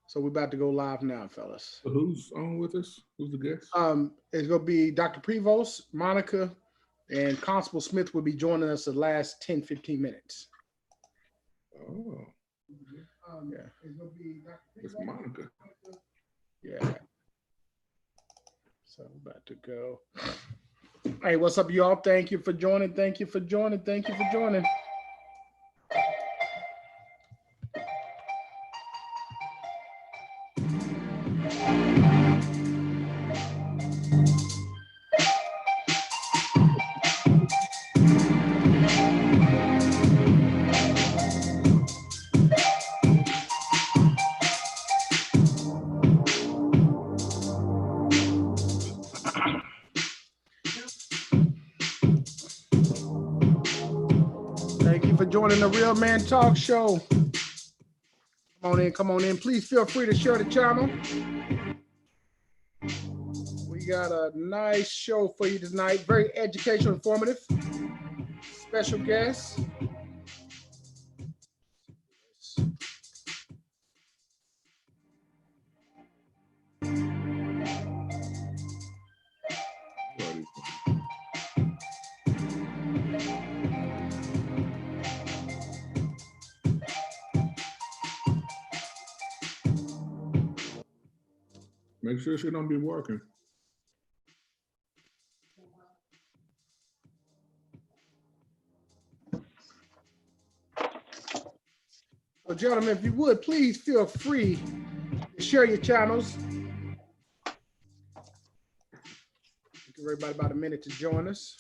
So we're about to go live now, fellas. So who's on with us? Who's the guest? It's gonna be Dr. Prevost, Monica, and Constable Smith will be joining us the last 10, 15 minutes. Oh, Yeah. It's gonna be Dr. it's Monica. Yeah. So we're about to go. Hey, what's up, y'all? Thank you for joining. Thank you for joining. Thank you for joining. Thank you for joining the Real Man Talk Show. Come on in, come on in. Please feel free to share the channel. We got a nice show for you tonight. Very educational, informative. Special guest. Make sure she don't be working. So, gentlemen, if you would, please feel free to share your channels. Give everybody about a minute to join us.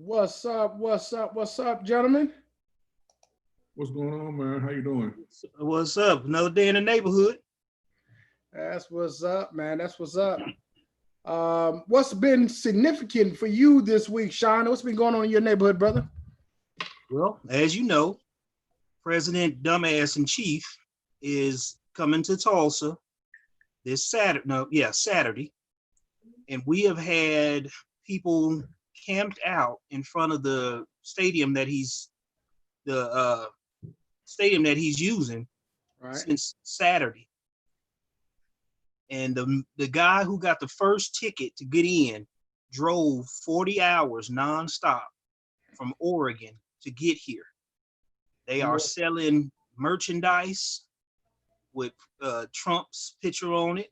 What's up? What's up? What's up, gentlemen? What's going on, man? How you doing? What's up? Another day in the neighborhood. That's what's up, man. That's what's up. What's been significant for you this week, Shaun? What's been going on in your neighborhood, brother? Well, as you know, President Dumbass in Chief is coming to Tulsa this Saturday. No, yeah, Saturday. And we have had people camped out in front of the stadium that he's using since Saturday. And the guy who got the first ticket to get in drove 40 hours nonstop from Oregon to get here. They are selling merchandise with Trump's picture on it,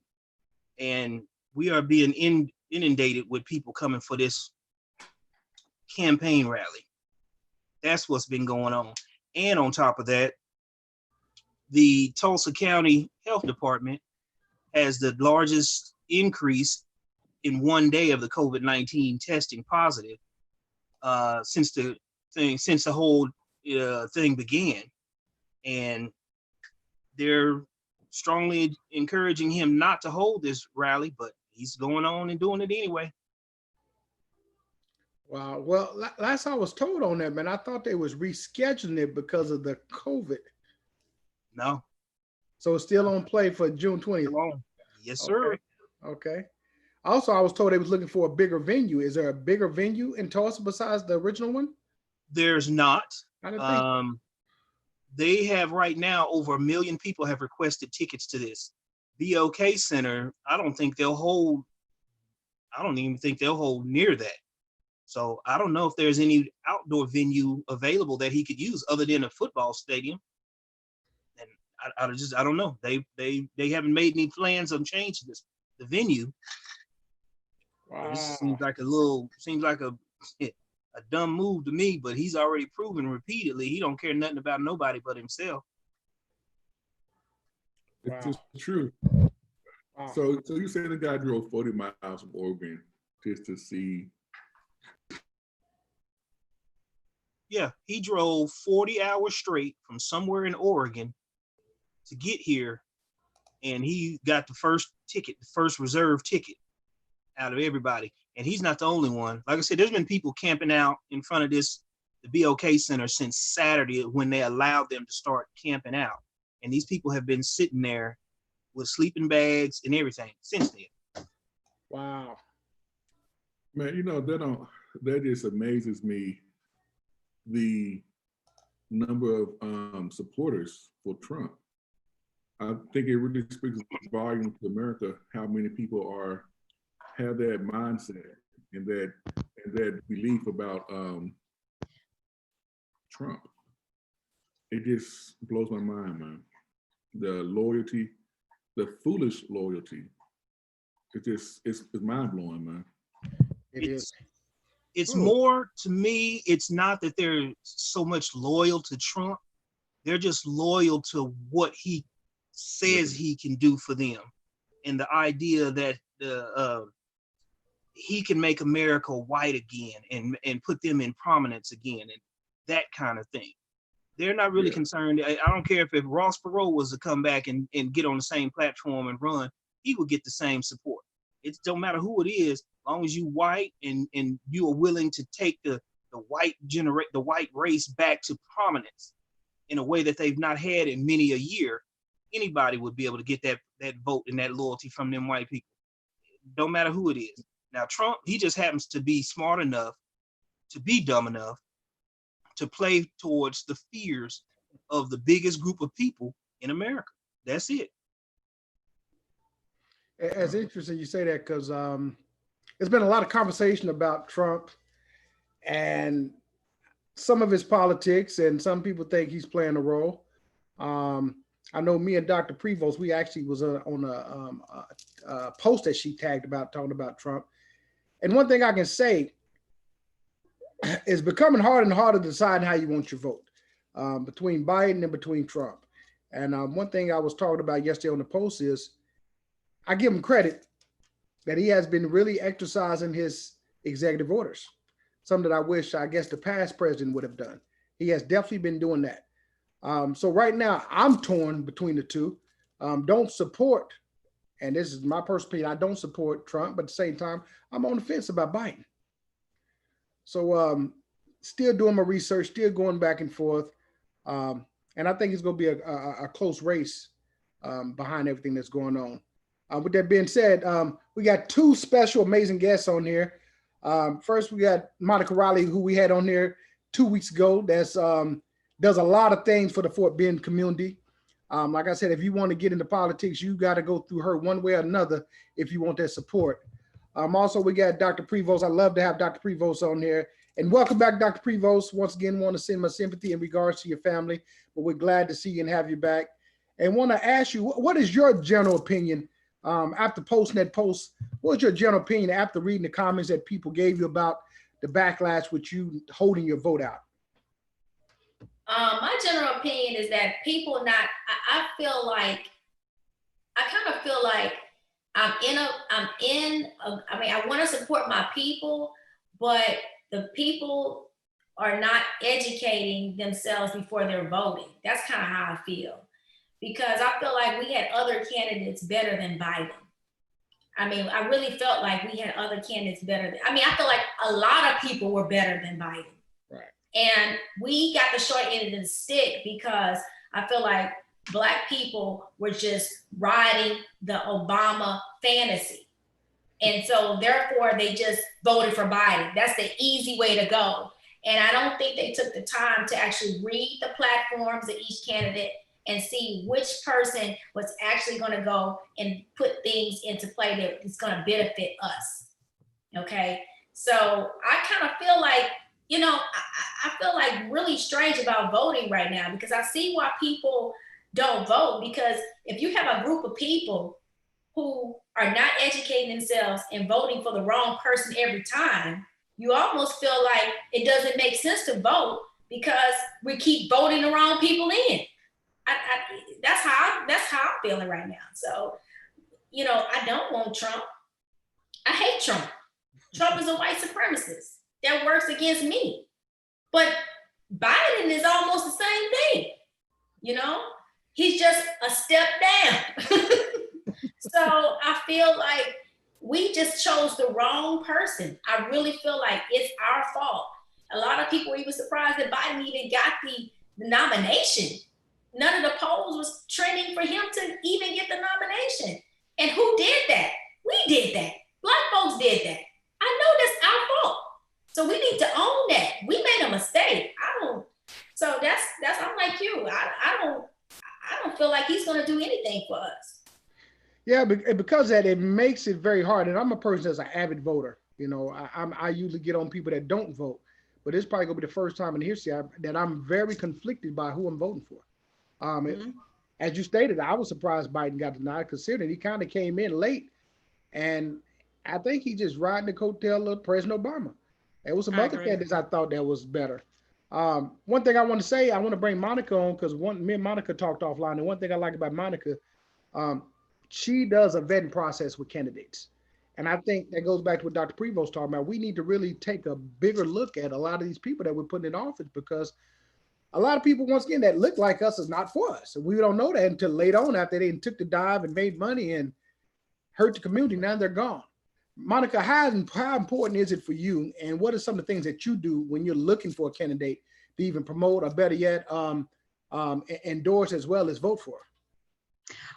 and we are being inundated with people coming for this campaign rally. That's what's been going on. And on top of that, the Tulsa County Health Department has the largest increase in one day of the COVID-19 testing positive since the whole thing began. And they're strongly encouraging him not to hold this rally, but he's going on and doing it anyway. Wow. Well, last I was told on that, man, I thought they was rescheduling it because of the COVID. No. So it's still on play for June 20th. Yes, sir. Okay. Also, I was told they was looking for a bigger venue. Is there a bigger venue in Tulsa besides the original one? There's not. They have right now over 1 million people have requested tickets to this. BOK Center, I don't even think they'll hold near that. So I don't know if there's any outdoor venue available that he could use other than a football stadium. And I don't know. They haven't made any plans on changing the venue. Wow. This seems like a dumb move to me, but he's already proven repeatedly he don't care nothing about nobody but himself. It's just true. Wow. So you say the guy drove 40 miles from Oregon just to see? Yeah, he drove 40 hours straight from somewhere in Oregon to get here, and he got the first reserve ticket out of everybody. And he's not the only one. Like I said, there's been people camping out in front of the BOK Center since Saturday when they allowed them to start camping out. And these people have been sitting there with sleeping bags and everything since then. Wow. Man, that just amazes me, the number of supporters for Trump. I think it really speaks volume to America how many people have that mindset and that belief about Trump. It just blows my mind, man. The loyalty, the foolish loyalty. It's mind blowing, man. It's more, to me, it's not that they're so much loyal to Trump. They're just loyal to what he says he can do for them. And the idea that he can make America white again and put them in prominence again and that kind of thing. They're not really concerned. I don't care if Ross Perot was to come back and get on the same platform and run, he would get the same support. It don't matter who it is, as long as you white and you are willing to take the white race back to prominence in a way that they've not had in many a year, anybody would be able to get that vote and that loyalty from them white people. Don't matter who it is. Now Trump, he just happens to be smart enough to be dumb enough to play towards the fears of the biggest group of people in America. That's it. It's interesting you say that because there's been a lot of conversation about Trump and some of his politics, and some people think he's playing a role. I know me and Dr. Prevost, we actually was on a post that she tagged about talking about Trump. And one thing I can say, it's becoming harder and harder to decide how you want your vote between Biden and between Trump. And one thing I was talking about yesterday on the post is I give him credit that he has been really exercising his executive orders, something that I wish, I guess, the past president would have done. He has definitely been doing that. So right now I'm torn between the two. Don't support, and this is my personal opinion, I don't support Trump, but at the same time, I'm on the fence about Biden. So still doing my research, still going back and forth. And I think it's going to be a close race behind everything that's going on. With that being said, we got two special amazing guests on here. First, we got Monica Riley, who we had on here 2 weeks ago. That's does a lot of things for the Fort Bend community. Like I said, if you want to get into politics, you got to go through her one way or another if you want that support. Also, we got Dr. Prevost. I love to have Dr. Prevost on here. And welcome back, Dr. Prevost. Once again, want to send my sympathy in regards to your family, but we're glad to see you and have you back. And want to ask you, what is your general opinion after posting that post? What's your general opinion after reading the comments that people gave you about the backlash with you holding your vote out? My general opinion is that people I kind of feel like I want to support my people, but the people are not educating themselves before they're voting. That's kind of how I feel, because I feel like we had other candidates better than Biden. I mean, I really felt like we had other candidates I feel like a lot of people were better than Biden. Right. And we got the short end of the stick because I feel like Black people were just riding the Obama fantasy. And so therefore they just voted for Biden. That's the easy way to go. And I don't think they took the time to actually read the platforms of each candidate and see which person was actually going to go and put things into play that is going to benefit us. Okay. So I kind of feel like, I feel like really strange about voting right now, because I see why people don't vote. Because if you have a group of people who are not educating themselves and voting for the wrong person every time, you almost feel like it doesn't make sense to vote because we keep voting the wrong people in. That's how I'm feeling right now. So, I don't want Trump. I hate Trump. Trump is a white supremacist that works against me. But Biden is almost the same thing. He's just a step down. So I feel like we just chose the wrong person. I really feel like it's our fault. A lot of people were even surprised that Biden even got the nomination. None of the polls was trending for him to even get the nomination. And who did that? We did that. Black folks did that. I know that's our fault. So we need to own that. We made a mistake. So that's I'm like you. I don't feel like he's gonna do anything for us. Yeah, because that it makes it very hard. And I'm a person that's an avid voter. You know, I usually get on people that don't vote, but it's probably gonna be the first time in history that I'm very conflicted by who I'm voting for. As you stated, I was surprised Biden got denied, considering he kind of came in late, and I think he just riding the coattail of President Obama. There was some other candidates I thought that was better. One thing I want to say, I want to bring Monica on because me and Monica talked offline, and one thing I like about Monica, she does a vetting process with candidates. And I think that goes back to what Dr. Prevost talking about. We need to really take a bigger look at a lot of these people that we're putting in office, because a lot of people, once again, that look like us is not for us. And we don't know that until later on, after they took the dive and made money and hurt the community. Now they're gone. Monica, how important is it for you? And what are some of the things that you do when you're looking for a candidate to even promote, or better yet, endorse as well as vote for?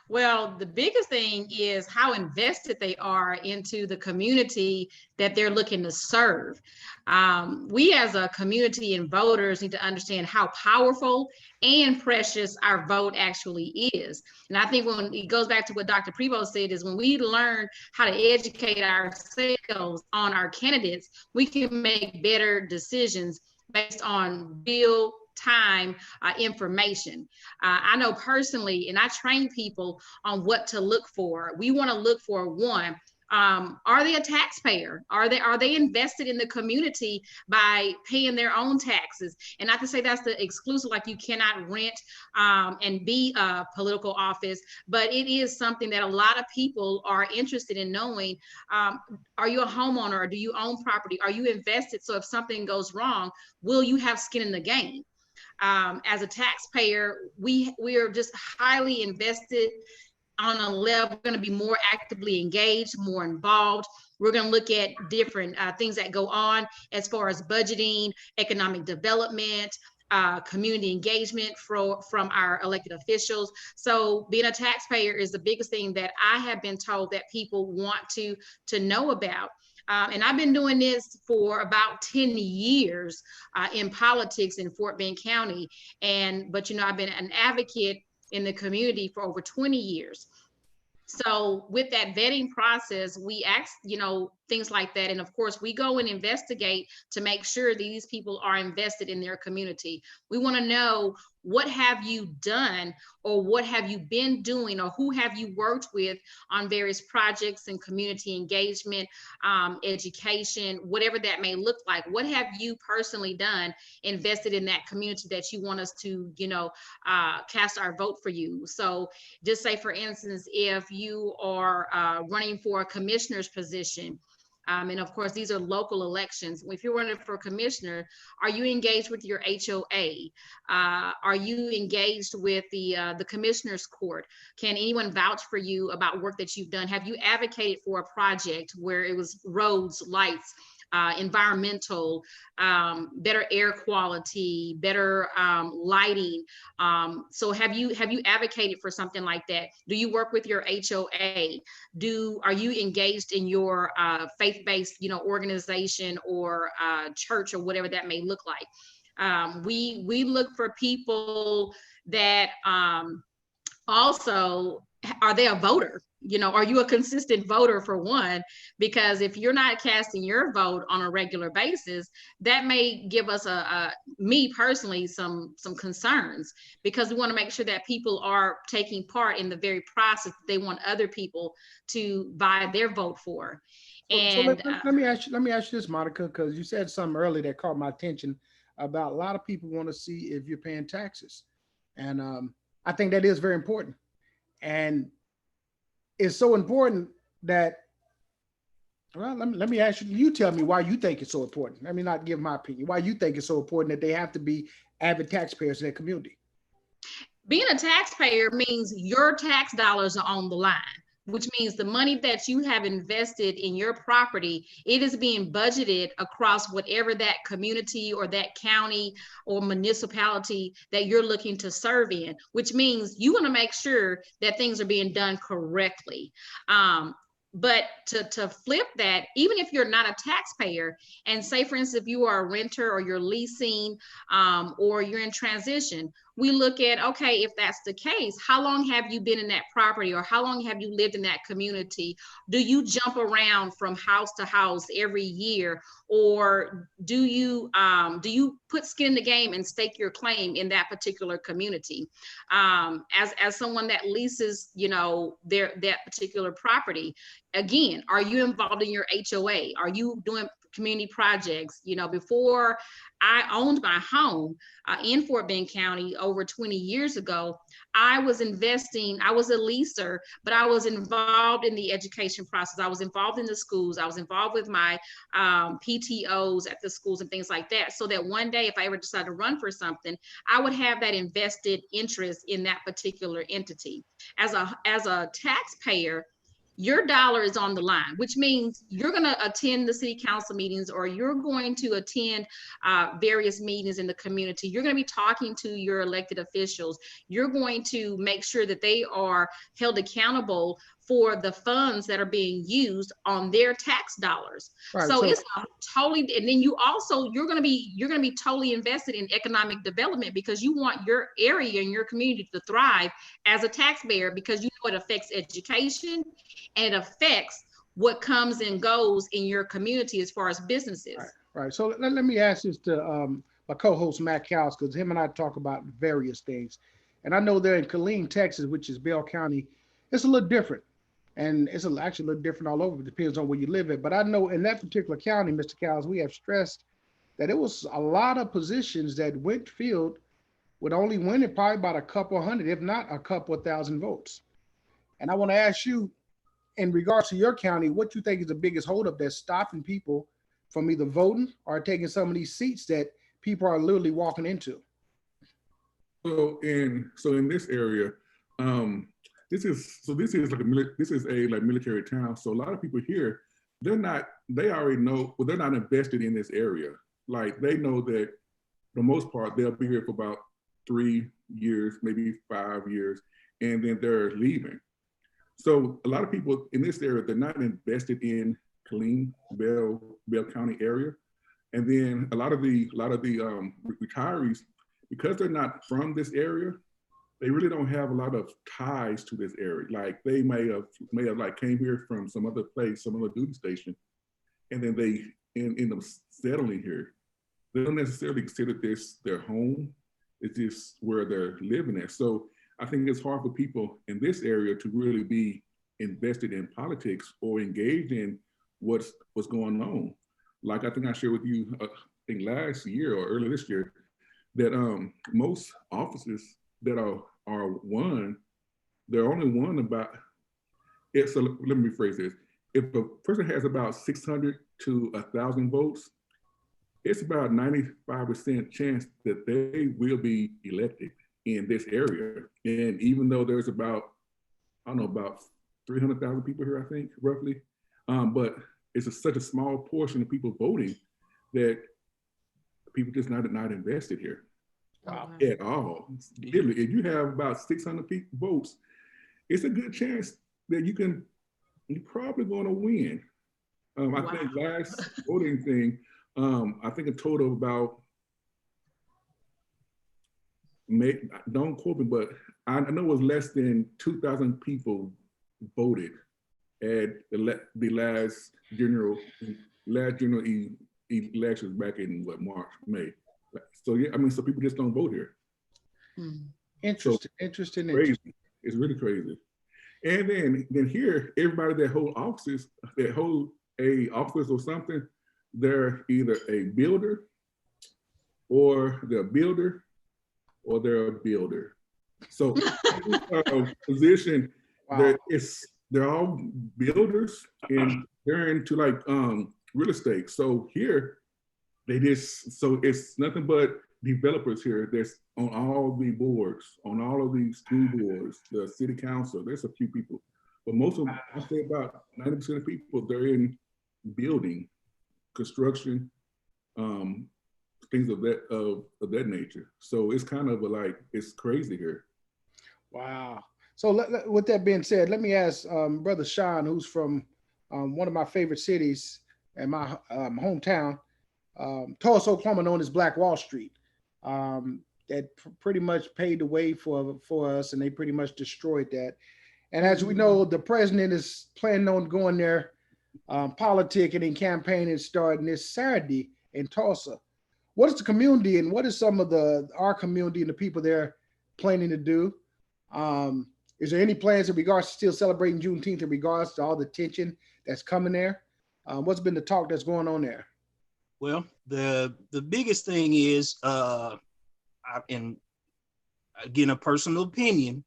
Well, the biggest thing is how invested they are into the community that they're looking to serve. We as a community and voters need to understand how powerful and precious our vote actually is. And I think when it goes back to what Dr. Prevost said, is when we learn how to educate ourselves on our candidates, we can make better decisions based on real time information. I know personally, and I train people on what to look for. We want to look for, one, are they a taxpayer? Are they invested in the community by paying their own taxes? And not to say that's the exclusive, like you cannot rent and be a political office, but it is something that a lot of people are interested in knowing. Are you a homeowner, or do you own property? Are you invested? So if something goes wrong, will you have skin in the game? As a taxpayer, we are just highly invested on a level. We're going to be more actively engaged, more involved. We're going to look at different things that go on as far as budgeting, economic development, community engagement from our elected officials. So being a taxpayer is the biggest thing that I have been told that people want to know about. And I've been doing this for about 10 years in politics in Fort Bend County. But I've been an advocate in the community for over 20 years. So with that vetting process, we ask, things like that. And of course, we go and investigate to make sure these people are invested in their community. We want to know, what have you done, or what have you been doing, or who have you worked with on various projects and community engagement, education, whatever that may look like. What have you personally done, invested in that community that you want us to, cast our vote for you? So just say, for instance, if you are running for a commissioner's position, and of course, these are local elections. If you're running for a commissioner, are you engaged with your HOA? Are you engaged with the commissioner's court? Can anyone vouch for you about work that you've done? Have you advocated for a project where it was roads, lights, environmental, better air quality, better lighting? So have you advocated for something like that? Do you work with your HOA? Are you engaged in your faith-based, organization or church, or whatever that may look like? We look for people that also, are they a voter? Are you a consistent voter, for one? Because if you're not casting your vote on a regular basis, that may give us me personally, some concerns, because we want to make sure that people are taking part in the very process that they want other people to buy their vote for. And let me ask you this, Monica, because you said something earlier that caught my attention about a lot of people want to see if you're paying taxes. And I think that is very important. And it's so important that, well, let me ask you, you tell me why you think it's so important. Let me not give my opinion. Why you think it's so important that they have to be avid taxpayers in their community? Being a taxpayer means your tax dollars are on the line. which means the money that you have invested in your property, it is being budgeted across whatever that community or that county or municipality that you're looking to serve in, which means you want to make sure that things are being done correctly. But to flip that, even if you're not a taxpayer, and say, for instance, if you are a renter or you're leasing or you're in transition, we look at, okay, if that's the case, how long have you been in that property, or how long have you lived in that community? Do you jump around from house to house every year, or do you put skin in the game and stake your claim in that particular community? As someone that leases, that particular property, again, are you involved in your HOA? Are you doing community projects? Before I owned my home in Fort Bend County over 20 years ago, I was investing, I was a leaser, but I was involved in the education process. I was involved in the schools. I was involved with my PTOs at the schools and things like that. So that one day, if I ever decided to run for something, I would have that invested interest in that particular entity. As a taxpayer, your dollar is on the line, which means you're going to attend the city council meetings, or you're going to attend various meetings in the community. You're going to be talking to your elected officials. You're going to make sure that they are held accountable for the funds that are being used on their tax dollars. Right, so it's totally, and then you're going to be totally invested in economic development, because you want your area and your community to thrive as a taxpayer, because you know it affects education and it affects what comes and goes in your community as far as businesses. Right. So let me ask this to my co-host Mack, because him and I talk about various things, and I know they're in Killeen, Texas, which is Bell County. It's a little different. And it's actually a little different all over. It depends on where you live at. But I know in that particular county, Mr. Cowles, we have stressed that it was a lot of positions that went filled with only winning probably about a couple hundred, if not a couple of thousand votes. And I want to ask you, in regards to your county, what you think is the biggest holdup that's stopping people from either voting or taking some of these seats that people are literally walking into? So in this area, this is a military town. So a lot of people here, they already know, well, they're not invested in this area. Like, they know that for the most part, they'll be here for about 3 years, maybe 5 years, and then they're leaving. So a lot of people in this area, they're not invested in Killeen, Bell County area. And then a lot of the retirees, because they're not from this area, they really don't have a lot of ties to this area. Like, they may have like came here from some other place, some other duty station, and then they end up settling here. They don't necessarily consider this their home. It's just where they're living at. So I think it's hard for people in this area to really be invested in politics or engaged in what's going on. Like, I think I shared with you, I think last year or early this year, that most offices that are won, they're only won about, so let me rephrase this. If a person has about 600 to 1,000 votes, it's about 95% chance that they will be elected in this area. And even though there's about 300,000 people here, I think, roughly, but it's such a small portion of people voting that people just not invested here. Wow. At all. Literally, if you have about 600 votes, it's a good chance that you're probably going to win. I think last voting thing, I think a total of about, don't quote me, but I know it was less than 2,000 people voted at the last general elections back in March, May. So yeah, I mean, so people just don't vote here. Interesting. Crazy. It's really crazy. And then here, everybody that hold offices, that hold a office or something, they're either a builder, or they're a builder, or they're a builder. So position, wow. They're all builders, and they're into like real estate. So here, so it's nothing but developers here that's on all the boards, on all of these school boards, the city council. There's a few people, But most of them, I say about 90% of people, they're in building, construction, things of that nature. So it's kind of it's crazy here. Wow. So with that being said, let me ask Brother Shaun, who's from one of my favorite cities and my hometown, Tulsa, Oklahoma, known as Black Wall Street, that pretty much paved the way for us, and they pretty much destroyed that. And as we know, the president is planning on going there, politicking and campaigning starting this Saturday in Tulsa. What is the community and what is some of our community and the people there planning to do? Is there any plans in regards to still celebrating Juneteenth in regards to all the tension that's coming there? What's been the talk that's going on there? Well, the biggest thing is, and again, a personal opinion,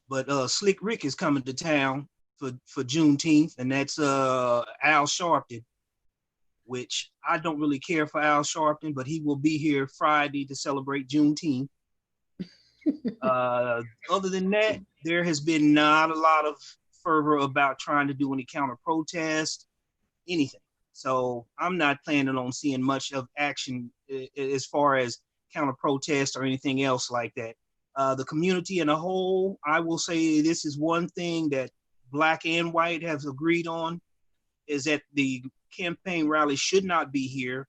but Slick Rick is coming to town for Juneteenth, and that's Al Sharpton, which I don't really care for Al Sharpton, but he will be here Friday to celebrate Juneteenth. Other than that, there has been not a lot of fervor about trying to do any counter protest, anything. So I'm not planning on seeing much of action as far as counter protest or anything else like that. The community in a whole, I will say this is one thing that Black and white have agreed on, is that the campaign rally should not be here,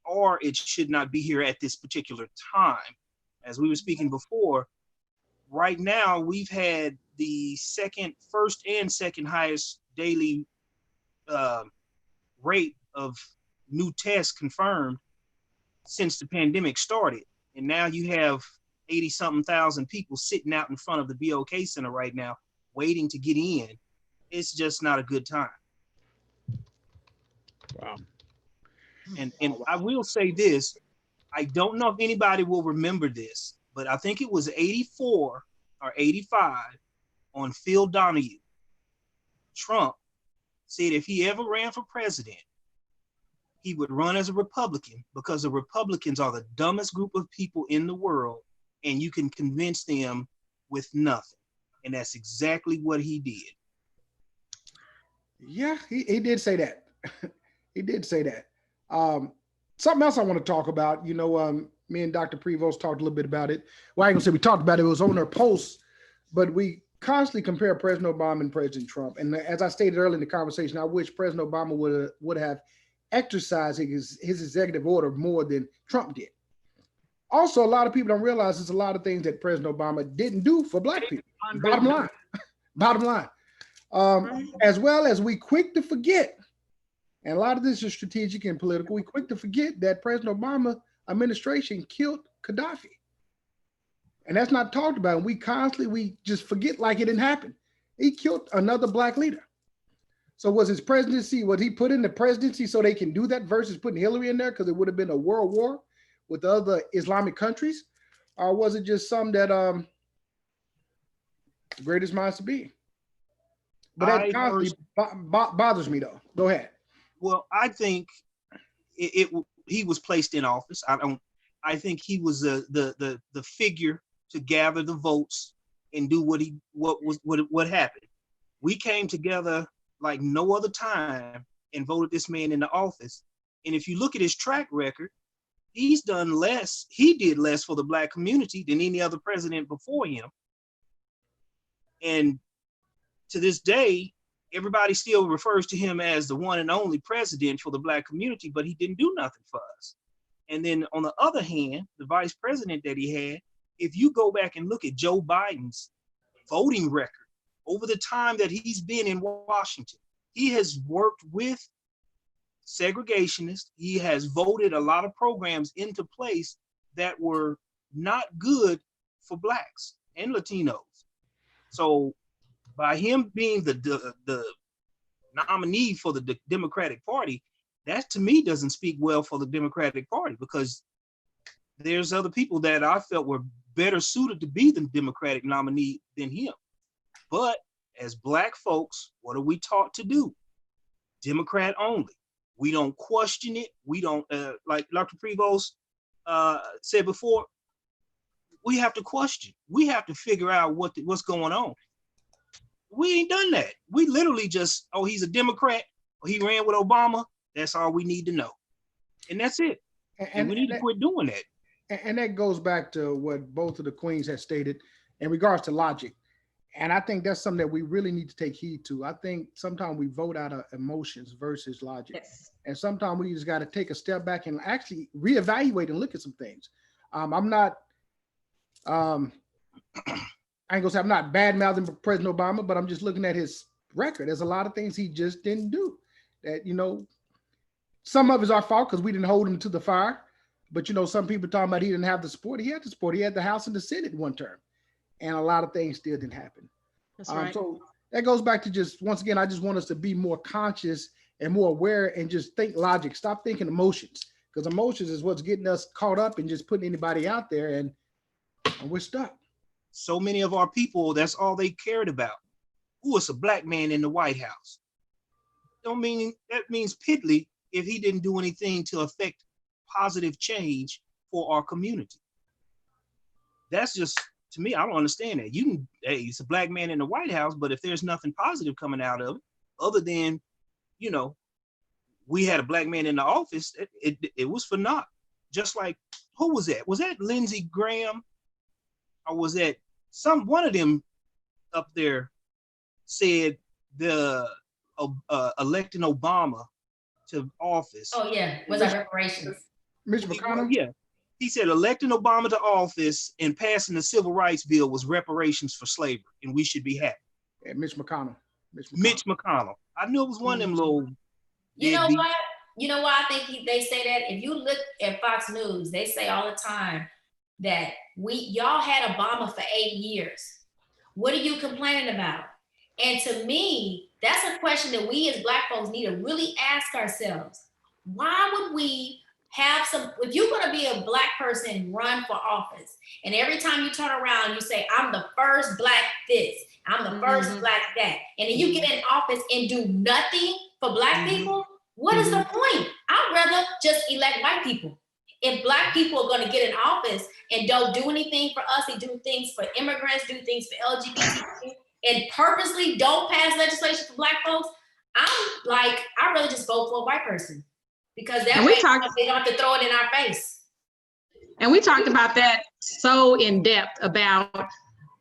or it should not be here at this particular time. As we were speaking before, right now we've had the first and second highest daily rate of new tests confirmed since the pandemic started. And now you have 80-something thousand people sitting out in front of the BOK Center right now, waiting to get in. It's just not a good time. Wow. And I will say this, I don't know if anybody will remember this, but I think it was 84 or 85 on Phil Donahue. Trump said if he ever ran for president, he would run as a Republican because the Republicans are the dumbest group of people in the world, and you can convince them with nothing. And that's exactly what he did. Yeah, he did say that. He did say that. Something else I want to talk about, me and Dr. Prevost talked a little bit about it. Well, I ain't gonna say we talked about it. It was on our posts, but we constantly compare President Obama and President Trump. And as I stated earlier in the conversation, I wish President Obama would have exercised his executive order more than Trump did. Also, a lot of people don't realize there's a lot of things that President Obama didn't do for Black people. Bottom line. As well as we quick to forget, and a lot of this is strategic and political, we quick to forget that President Obama administration killed Gaddafi. And that's not talked about. And we just forget like it didn't happen. He killed another Black leader. So was his presidency, was he put in the presidency so they can do that versus putting Hillary in there because it would have been a world war with other Islamic countries? Or was it just some that the greatest minds to be? But that constantly bothers me though. Go ahead. Well, I think he was placed in office. I think he was the figure to gather the votes and do what happened. We came together like no other time and voted this man into office. And if you look at his track record, he did less for the Black community than any other president before him. And to this day, everybody still refers to him as the one and only president for the Black community, but he didn't do nothing for us. And then on the other hand, the vice president that he had, if you go back and look at Joe Biden's voting record over the time that he's been in Washington, he has worked with segregationists. He has voted a lot of programs into place that were not good for Blacks and Latinos. So by him being the nominee for the Democratic Party, that to me doesn't speak well for the Democratic Party, because there's other people that I felt were better suited to be the Democratic nominee than him. But as Black folks, what are we taught to do? Democrat only. We don't question it. We don't, like Dr. Prevost said before, we have to question. We have to figure out what's going on. We ain't done that. We literally just, oh, he's a Democrat, or he ran with Obama. That's all we need to know. And that's it. And we need to quit doing that. And that goes back to what both of the queens have stated in regards to logic. And I think that's something that we really need to take heed to. I think sometimes we vote out of emotions versus logic. Yes. And sometimes we just got to take a step back and actually reevaluate and look at some things. I'm not, I ain't gonna say I'm not bad mouthing President Obama, but I'm just looking at his record. There's a lot of things he just didn't do that, you know, some of it's our fault because we didn't hold him to the fire. But, you know, some people talking about he didn't have the support. He had the support. He had the House and the Senate one term. And a lot of things still didn't happen. That's right. So that goes back to just, once again, I just want us to be more conscious and more aware and just think logic. Stop thinking emotions, because emotions is what's getting us caught up in just putting anybody out there, and we're stuck. So many of our people, that's all they cared about. Who is a black man in the White House? Don't mean, that means piddly if he didn't do anything to affect positive change for our community. That's just, to me, I don't understand that. You can, hey, it's a black man in the White House, but if there's nothing positive coming out of it, other than, you know, we had a black man in the office, it was for naught. Just like, who was that? Was that Lindsey Graham? Or was that one of them up there said the electing Obama to office? Oh yeah, was that reparations? Mitch McConnell? Yeah. He said electing Obama to office and passing the civil rights bill was reparations for slavery, and we should be happy. Yeah, Mitch McConnell. Mitch McConnell. I knew it was one of them little. You know what? You know why I think they say that? If you look at Fox News, they say all the time that y'all had Obama for 8 years. What are you complaining about? And to me, that's a question that we as Black folks need to really ask ourselves. Why would we have if you're gonna be a Black person run for office, and every time you turn around, you say, I'm the first Black this, I'm the first Black that, and then you get in office and do nothing for Black people, what is the point? I'd rather just elect white people. If Black people are gonna get in office and don't do anything for us, they do things for immigrants, do things for LGBT, and purposely don't pass legislation for Black folks, I'm like, I'd rather just vote for a white person. Because that way they don't have to throw it in our face. And we talked about that so in depth about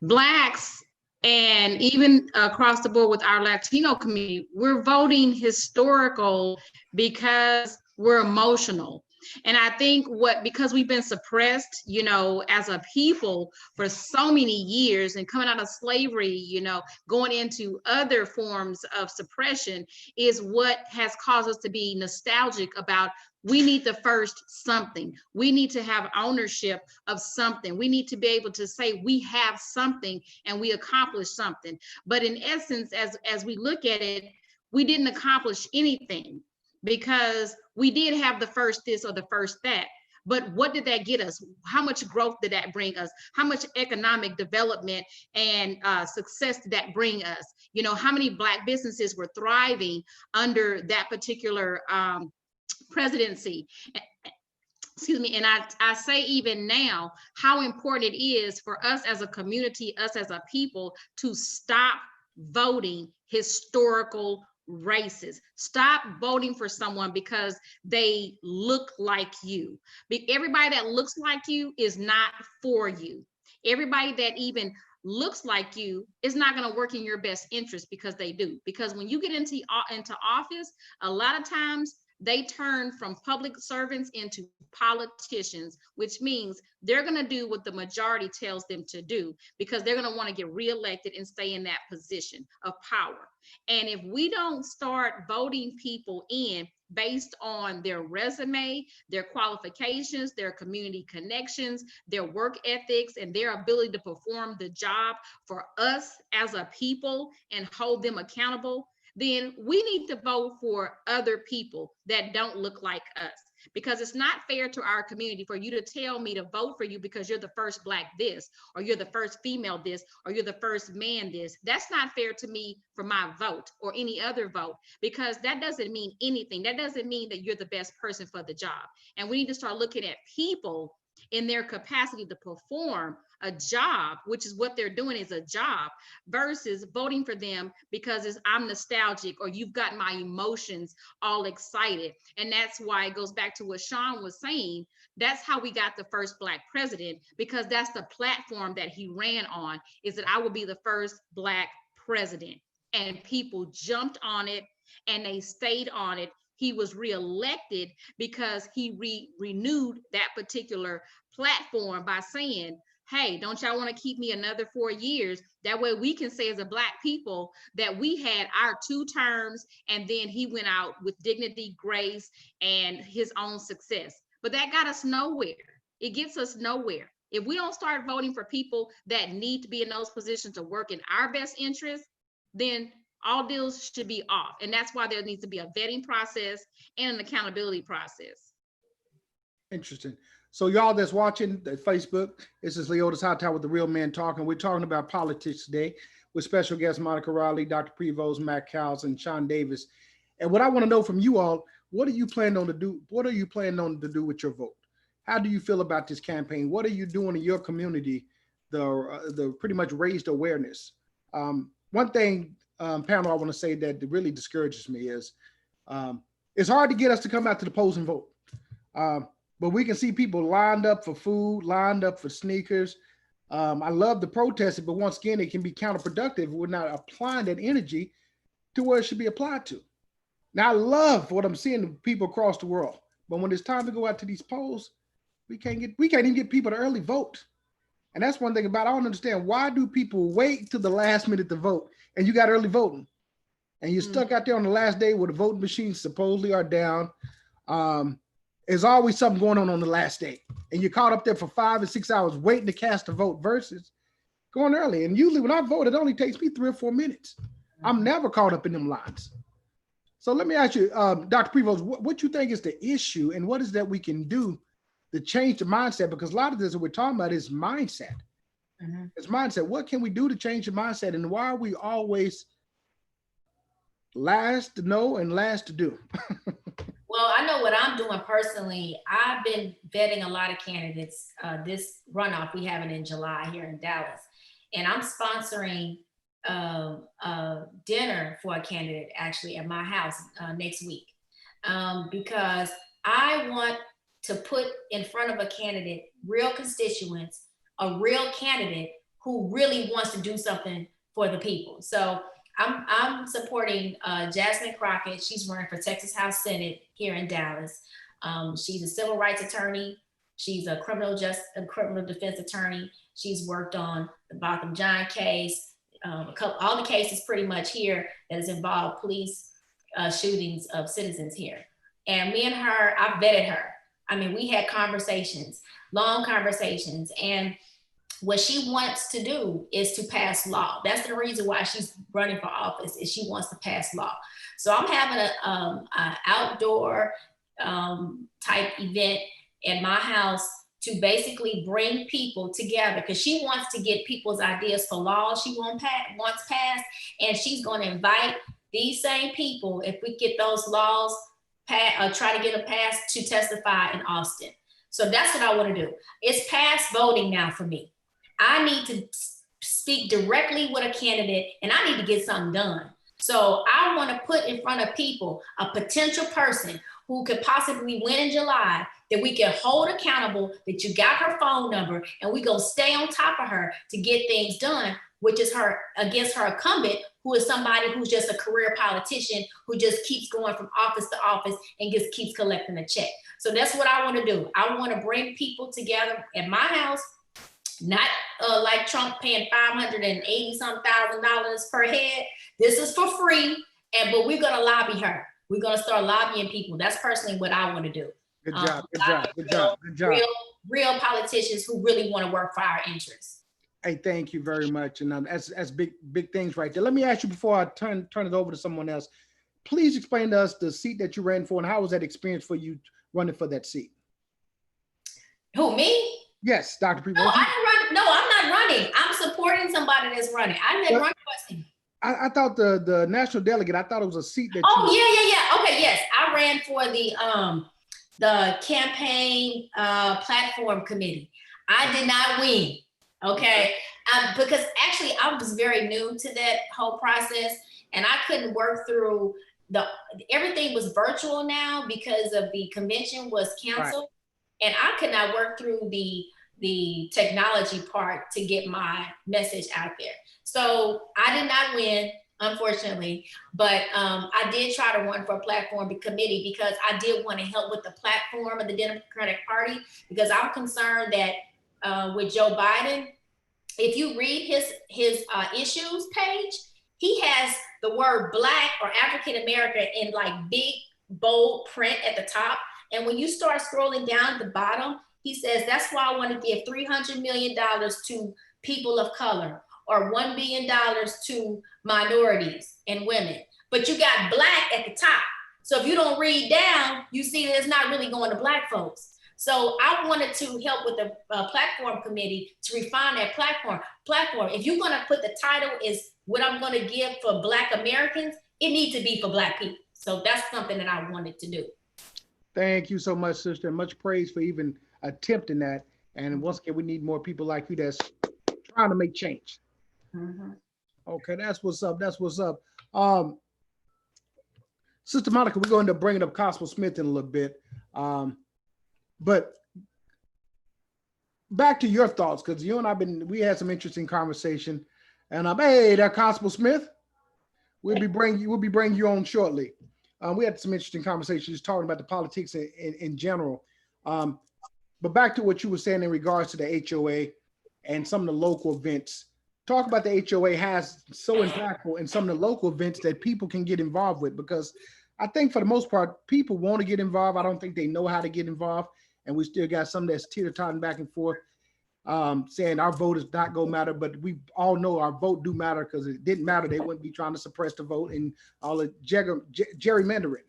Blacks, and even across the board with our Latino community, we're voting historical because we're emotional. And I think because we've been suppressed, you know, as a people for so many years, and coming out of slavery, you know, going into other forms of suppression, is what has caused us to be nostalgic about, we need the first something. We need to have ownership of something. We need to be able to say we have something and we accomplished something. But in essence, as we look at it, we didn't accomplish anything, because we did have the first this or the first that. But what did that get us? How much growth did that bring us? How much economic development and success did that bring us? You know, how many Black businesses were thriving under that particular presidency? Excuse me. And I say even now, how important it is for us as a community, us as a people, to stop voting historical races. Stop voting for someone because they look like you. Everybody that looks like you is not for you. Everybody that even looks like you is not going to work in your best interest, because they do. Because when you get into office, a lot of times they turn from public servants into politicians, which means they're going to do what the majority tells them to do, because they're going to want to get reelected and stay in that position of power. And if we don't start voting people in based on their resume, their qualifications, their community connections, their work ethics, and their ability to perform the job for us as a people and hold them accountable, then we need to vote for other people that don't look like us. Because it's not fair to our community for you to tell me to vote for you because you're the first Black this, or you're the first female this, or you're the first man this. That's not fair to me for my vote or any other vote, because that doesn't mean anything. That doesn't mean that you're the best person for the job. And we need to start looking at people in their capacity to perform a job, which is what they're doing is a job, versus voting for them because I'm nostalgic or you've got my emotions all excited. And that's why it goes back to what Shaun was saying. That's how we got the first Black president, because that's the platform that he ran on, is that I will be the first Black president. And people jumped on it and they stayed on it. He was reelected because he renewed that particular platform by saying, hey, don't y'all want to keep me another 4 years? That way we can say as a Black people that we had our 2 terms, and then he went out with dignity, grace, and his own success. But that got us nowhere. It gets us nowhere. If we don't start voting for people that need to be in those positions to work in our best interest, then all deals should be off. And that's why there needs to be a vetting process and an accountability process. Interesting. So y'all that's watching at Facebook, this is Leotis Hightower with The Real Men Talking. We're talking about politics today with special guests Monica Riley, Dr. Prevost, Mack, and Shaun Davis. And what I want to know from you all, what are you planning on to do? What are you planning on to do with your vote? How do you feel about this campaign? What are you doing in your community? The pretty much raised awareness. One thing, panel, I want to say that really discourages me is it's hard to get us to come out to the polls and vote. But we can see people lined up for food, lined up for sneakers. I love the protesting, but once again, it can be counterproductive if we're not applying that energy to where it should be applied to. Now, I love what I'm seeing with people across the world, but when it's time to go out to these polls, we can't even get people to early vote. And that's one thing about it. I don't understand, why do people wait till the last minute to vote? And you got early voting, and you're stuck out there on the last day where the voting machines supposedly are down. There's always something going on the last day, and you're caught up there for 5 or 6 hours waiting to cast a vote versus going early. And usually when I vote, it only takes me 3 or 4 minutes. I'm never caught up in them lines. So let me ask you, Dr. Prevost, what you think is the issue, and what is that we can do to change the mindset? Because a lot of this that we're talking about is mindset. It's mindset. What can we do to change the mindset? And why are we always last to know and last to do? Well, I know what I'm doing personally. I've been vetting a lot of candidates. This runoff we have it in July here in Dallas, and I'm sponsoring a dinner for a candidate actually at my house next week, because I want to put in front of a candidate real constituents, a real candidate who really wants to do something for the people. So I'm supporting Jasmine Crockett. She's running for Texas House Senate here in Dallas. She's a civil rights attorney. She's a criminal defense attorney. She's worked on the Botham Jean case, all the cases pretty much here that has involved police shootings of citizens here. And me and her, I vetted her. I mean, we had conversations, long conversations, and what she wants to do is to pass law. That's the reason why she's running for office, is she wants to pass law. So I'm having an outdoor type event at my house to basically bring people together, because she wants to get people's ideas for laws she wants passed, and she's going to invite these same people, if we get those laws try to get them passed, to testify in Austin. So that's what I want to do. It's past voting now for me. I need to speak directly with a candidate, and I need to get something done. So I want to put in front of people a potential person who could possibly win in July, that we can hold accountable, that you got her phone number, and we go stay on top of her to get things done, which is her against her incumbent, who is somebody who's just a career politician who just keeps going from office to office and just keeps collecting a check. So that's what I want to do. I want to bring people together at my house, not like Trump paying $580,000 per head. This is for free, but we're gonna lobby her. We're gonna start lobbying people. That's personally what I want to do. Good job. Real politicians who really want to work for our interests. Hey, thank you very much. And that's big things right there. Let me ask you before I turn it over to someone else. Please explain to us the seat that you ran for, and how was that experience for you running for that seat? Who, me? Yes, Dr. Prevost. No, I didn't run. No, I'm not running. I'm supporting somebody that's running. I didn't run for him. I thought the national delegate, I thought it was a seat that yeah. Okay, yes. I ran for the campaign platform committee. I did not win. Okay. Because actually I was very new to that whole process and I couldn't work through everything was virtual now because of the convention was canceled. Right. And I could not work through the technology part to get my message out there. So I did not win, unfortunately, but I did try to run for a platform committee because I did want to help with the platform of the Democratic Party because I'm concerned that with Joe Biden, if you read his issues page, he has the word Black or African American in like big, bold print at the top. And when you start scrolling down at the bottom, he says, that's why I want to give $300 million to people of color or $1 billion to minorities and women. But you got Black at the top. So if you don't read down, you see that it's not really going to Black folks. So I wanted to help with the platform committee to refine that platform. If you're going to put the title is what I'm going to give for Black Americans, it needs to be for Black people. So that's something that I wanted to do. Thank you so much, sister. Much praise for even attempting that. And once again, we need more people like you that's trying to make change. Mm-hmm. Okay, that's what's up. That's what's up. Sister Monica, we're going to bring it up Constable Smith in a little bit. But back to your thoughts, because you and we had some interesting conversation. And hey, that Constable Smith, we'll be bringing you on shortly. We had some interesting conversations talking about the politics in general. But back to what you were saying in regards to the HOA and some of the local events. Talk about the HOA has so impactful in some of the local events that people can get involved with, because I think for the most part, people want to get involved. I don't think they know how to get involved. And we still got some that's teeter-totting back and forth, saying our vote is not going to matter. But we all know our vote do matter, because if it didn't matter, they wouldn't be trying to suppress the vote and all the gerrymandering.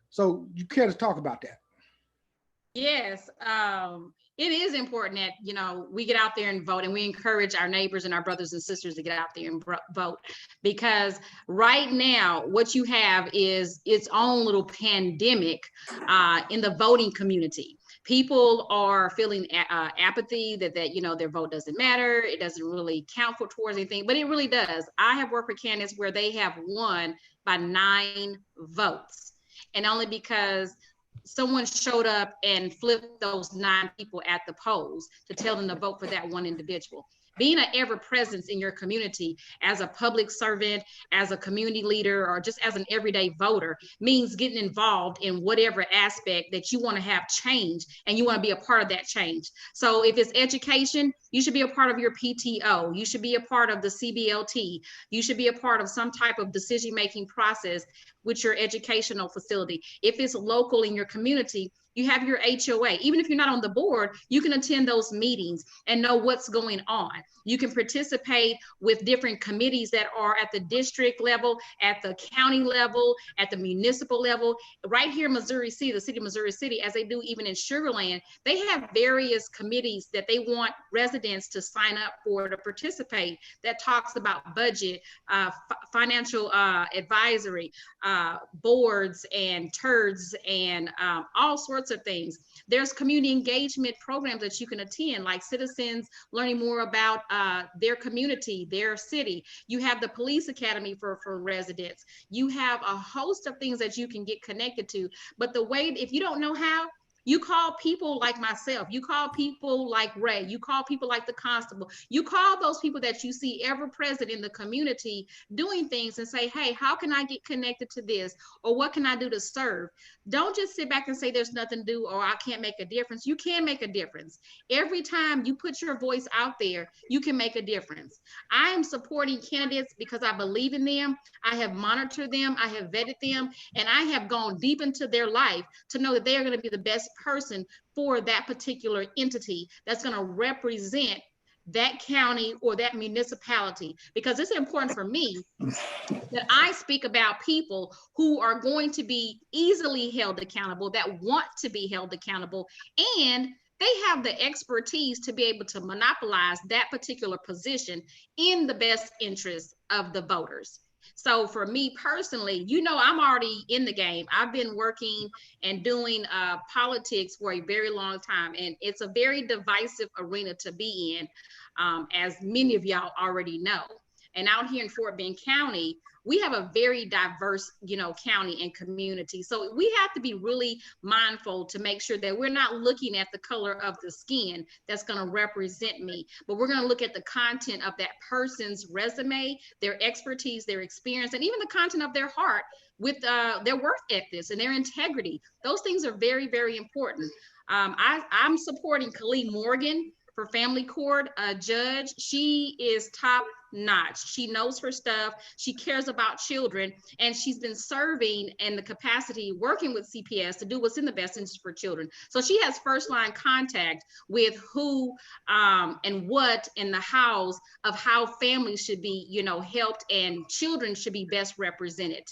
So you care to talk about that? Yes. It is important that, we get out there and vote, and we encourage our neighbors and our brothers and sisters to get out there and vote, because right now what you have is its own little pandemic in the voting community. People are feeling apathy that their vote doesn't matter. It doesn't really count towards anything, but it really does. I have worked with candidates where they have won by 9 votes, and only because someone showed up and flipped those 9 people at the polls to tell them to vote for that one individual. Being an ever presence in your community as a public servant, as a community leader, or just as an everyday voter means getting involved in whatever aspect that you want to have change, and you want to be a part of that change. So if it's education, you should be a part of your PTO. You should be a part of the CBLT. You should be a part of some type of decision-making process with your educational facility. If it's local in your community, you have your HOA. Even if you're not on the board, you can attend those meetings and know what's going on. You can participate with different committees that are at the district level, at the county level, at the municipal level. Right here in Missouri City, the city of Missouri City, as they do even in Sugar Land, they have various committees that they want residents to sign up for to participate, that talks about budget, financial advisory, boards and TERDs, and all sorts of things. There's community engagement programs that you can attend, like citizens learning more about their community, their city. You have the police academy for residents. You have a host of things that you can get connected to. But if you don't know how, you call people like myself, you call people like Ray, you call people like the constable, you call those people that you see ever present in the community doing things and say, hey, how can I get connected to this? Or what can I do to serve? Don't just sit back and say there's nothing to do, or I can't make a difference. You can make a difference. Every time you put your voice out there, you can make a difference. I am supporting candidates because I believe in them. I have monitored them, I have vetted them, and I have gone deep into their life to know that they are going to be the best person for that particular entity that's going to represent that county or that municipality. Because it's important for me that I speak about people who are going to be easily held accountable, that want to be held accountable, and they have the expertise to be able to monopolize that particular position in the best interest of the voters. So for me personally, you know, I'm already in the game. I've been working and doing politics for a very long time, and it's a very divisive arena to be in, as many of y'all already know. And out here in Fort Bend County, we have a very diverse, you know, county and community. So we have to be really mindful to make sure that we're not looking at the color of the skin that's going to represent me, but we're going to look at the content of that person's resume, their expertise, their experience, and even the content of their heart with their work ethics and their integrity. Those things are very, very important. I'm supporting Khalid Morgan for family court judge. She is top notch. She knows her stuff. She cares about children, and she's been serving in the capacity working with CPS to do what's in the best interest for children. So she has first line contact with who and what in the house of how families should be, you know, helped and children should be best represented.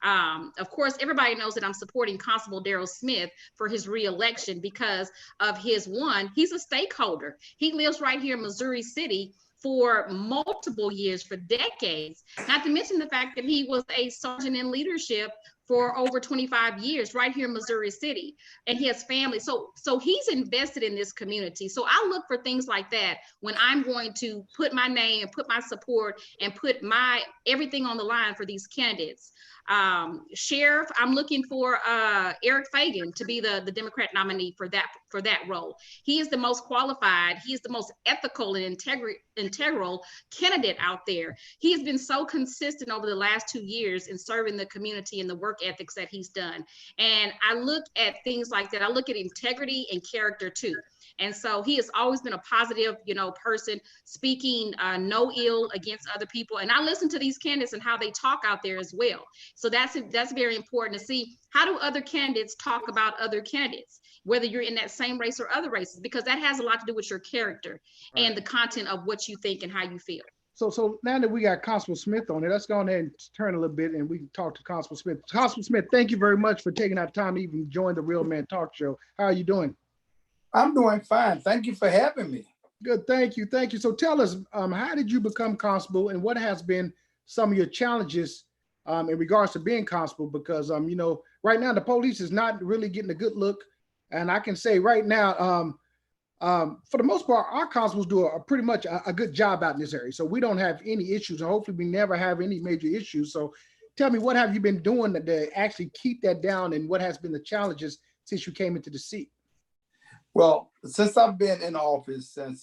Of course, everybody knows that I'm supporting Constable Daryl Smith for his reelection because of he's a stakeholder. He lives right here in Missouri City for multiple years, for decades, not to mention the fact that he was a sergeant in leadership for over 25 years right here in Missouri City, and he has family. So he's invested in this community. So I look for things like that when I'm going to put my name and put my support and put my everything on the line for these candidates. Sheriff, I'm looking for Eric Fagan to be the Democrat nominee for that role. He is the most qualified. He is the most ethical and integral candidate out there. He has been so consistent over the last 2 years in serving the community and the work ethics that he's done. And I look at things like that. I look at integrity and character too. And so he has always been a positive, you know, person, speaking no ill against other people. And I listen to these candidates and how they talk out there as well. So that's very important to see, how do other candidates talk about other candidates, whether you're in that same race or other races, because that has a lot to do with your character and the content of what you think and how you feel. So now that we got Constable Smith on it, let's go ahead and turn a little bit and we can talk to Constable Smith. Constable Smith, thank you very much for taking out time to even join the Real Man Talk Show. How are you doing? I'm doing fine. Thank you for having me. Good, thank you. So tell us, how did you become constable, and what has been some of your challenges in regards to being constable? Because you know, right now the police is not really getting a good look, and I can say right now, for the most part, our constables do a pretty much a good job out in this area. So we don't have any issues, and hopefully we never have any major issues. So tell me, what have you been doing to actually keep that down, and what has been the challenges since you came into the seat? Well, since I've been in office since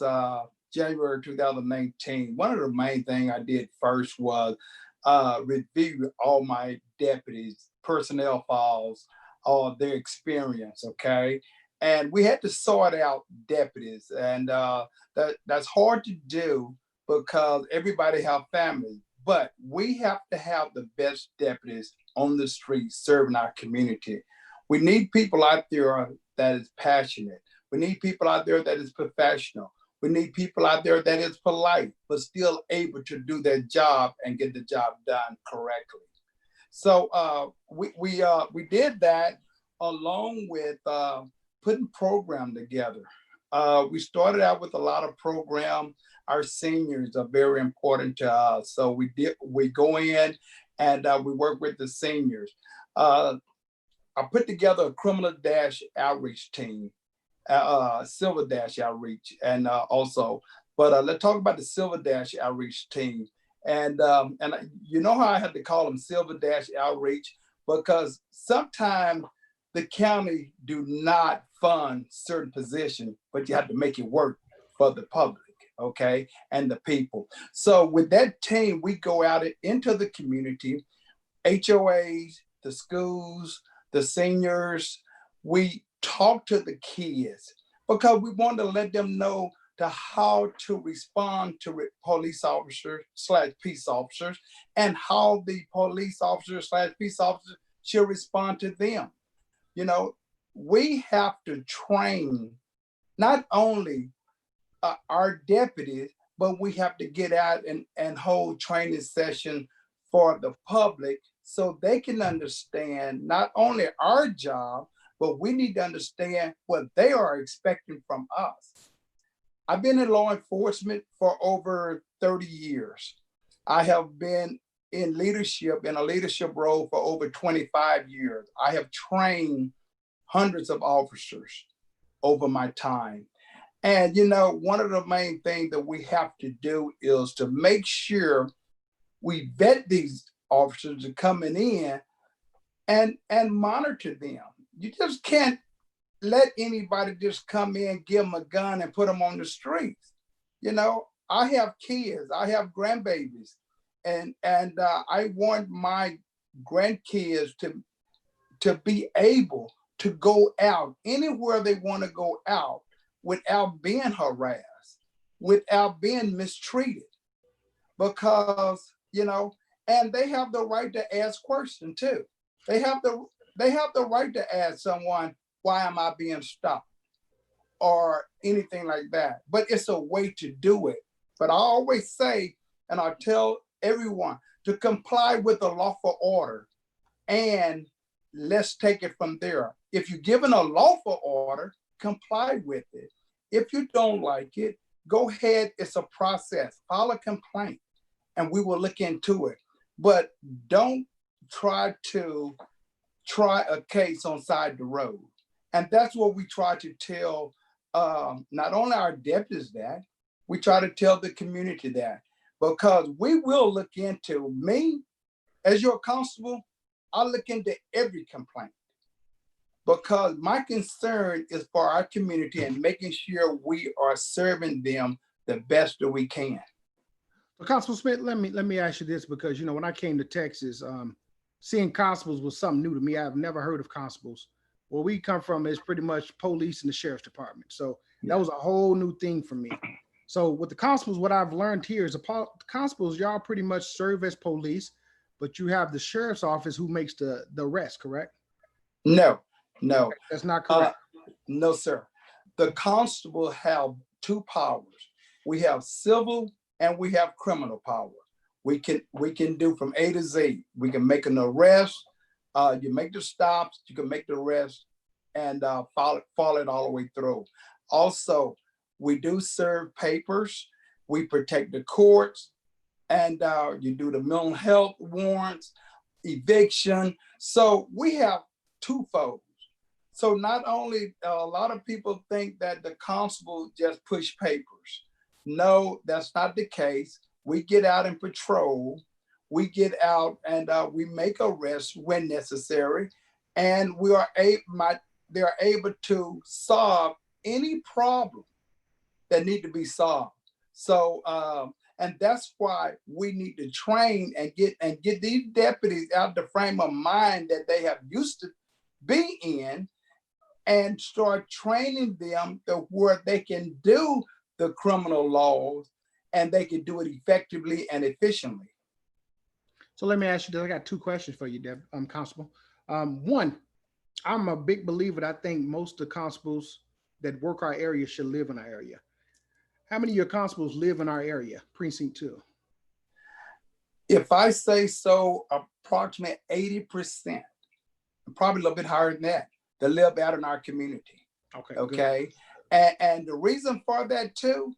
January 2019, one of the main things I did first was review all my deputies' personnel files, all their experience, okay? And we had to sort out deputies, and that's hard to do because everybody have families, but we have to have the best deputies on the street serving our community. We need people out there that is passionate. We need people out there that is professional. We need people out there that is polite, but still able to do their job and get the job done correctly. So we did that along with putting program together. We started out with a lot of program. Our seniors are very important to us. So we go in and we work with the seniors. I put together a criminal dash outreach team. Silver Dash outreach, and let's talk about the Silver Dash outreach team. And you know how I had to call them Silver Dash outreach, because sometimes the county do not fund certain positions, but you have to make it work for the public, okay, and the people. So with that team, we go out into the community, HOAs, the schools, the seniors. We talk to the kids because we want to let them know how to respond to police officers / peace officers, and how the police officers / peace officers should respond to them. You know, we have to train not only our deputies, but we have to get out and hold training session for the public so they can understand not only our job, but we need to understand what they are expecting from us. I've been in law enforcement for over 30 years. I have been in leadership, in a leadership role for over 25 years. I have trained hundreds of officers over my time. And, you know, one of the main things that we have to do is to make sure we vet these officers that are coming in and monitor them. You just can't let anybody just come in, give them a gun and put them on the streets. You know, I have kids, I have grandbabies, and I want my grandkids to be able to go out anywhere they want to go out without being harassed, without being mistreated, because, you know, and they have the right to ask questions too. They have the right to ask someone, why am I being stopped? Or anything like that. But it's a way to do it. But I always say, and I tell everyone to comply with the lawful order, and let's take it from there. If you're given a lawful order, comply with it. If you don't like it, go ahead. It's a process. File a complaint and we will look into it. But don't try a case on side the road. And that's what we try to tell not only our deputies that, we try to tell the community that, because we will look into, me as your constable, I'll look into every complaint, because my concern is for our community and making sure we are serving them the best that we can. Well, Constable Smith, let me ask you this, because, you know, when I came to Texas, seeing constables was something new to me. I've never heard of constables. Where we come from is pretty much police and the sheriff's department. So that was a whole new thing for me. So with the constables, what I've learned here is the constables, y'all pretty much serve as police, but you have the sheriff's office who makes the arrest, correct? No. Okay, that's not correct. No, sir. The constable have two powers. We have civil and we have criminal power. We can do from A to Z. We can make an arrest. You make the stops, you can make the arrest, and follow it all the way through. Also, we do serve papers. We protect the courts, and you do the mental health warrants, eviction. So we have twofold. So not only, a lot of people think that the constable just push papers. No, that's not the case. We get out and patrol. We get out and we make arrests when necessary, and they're able to solve any problem that need to be solved. So, and that's why we need to train and get these deputies out the frame of mind that they have used to be in, and start training them to where they can do the criminal laws and they can do it effectively and efficiently. So let me ask you, I got two questions for you, Constable. One, I'm a big believer that I think most of the constables that work our area should live in our area. How many of your constables live in our area, precinct 2? If I say so, approximately 80%, probably a little bit higher than that, that live out in our community. Okay. And the reason for that too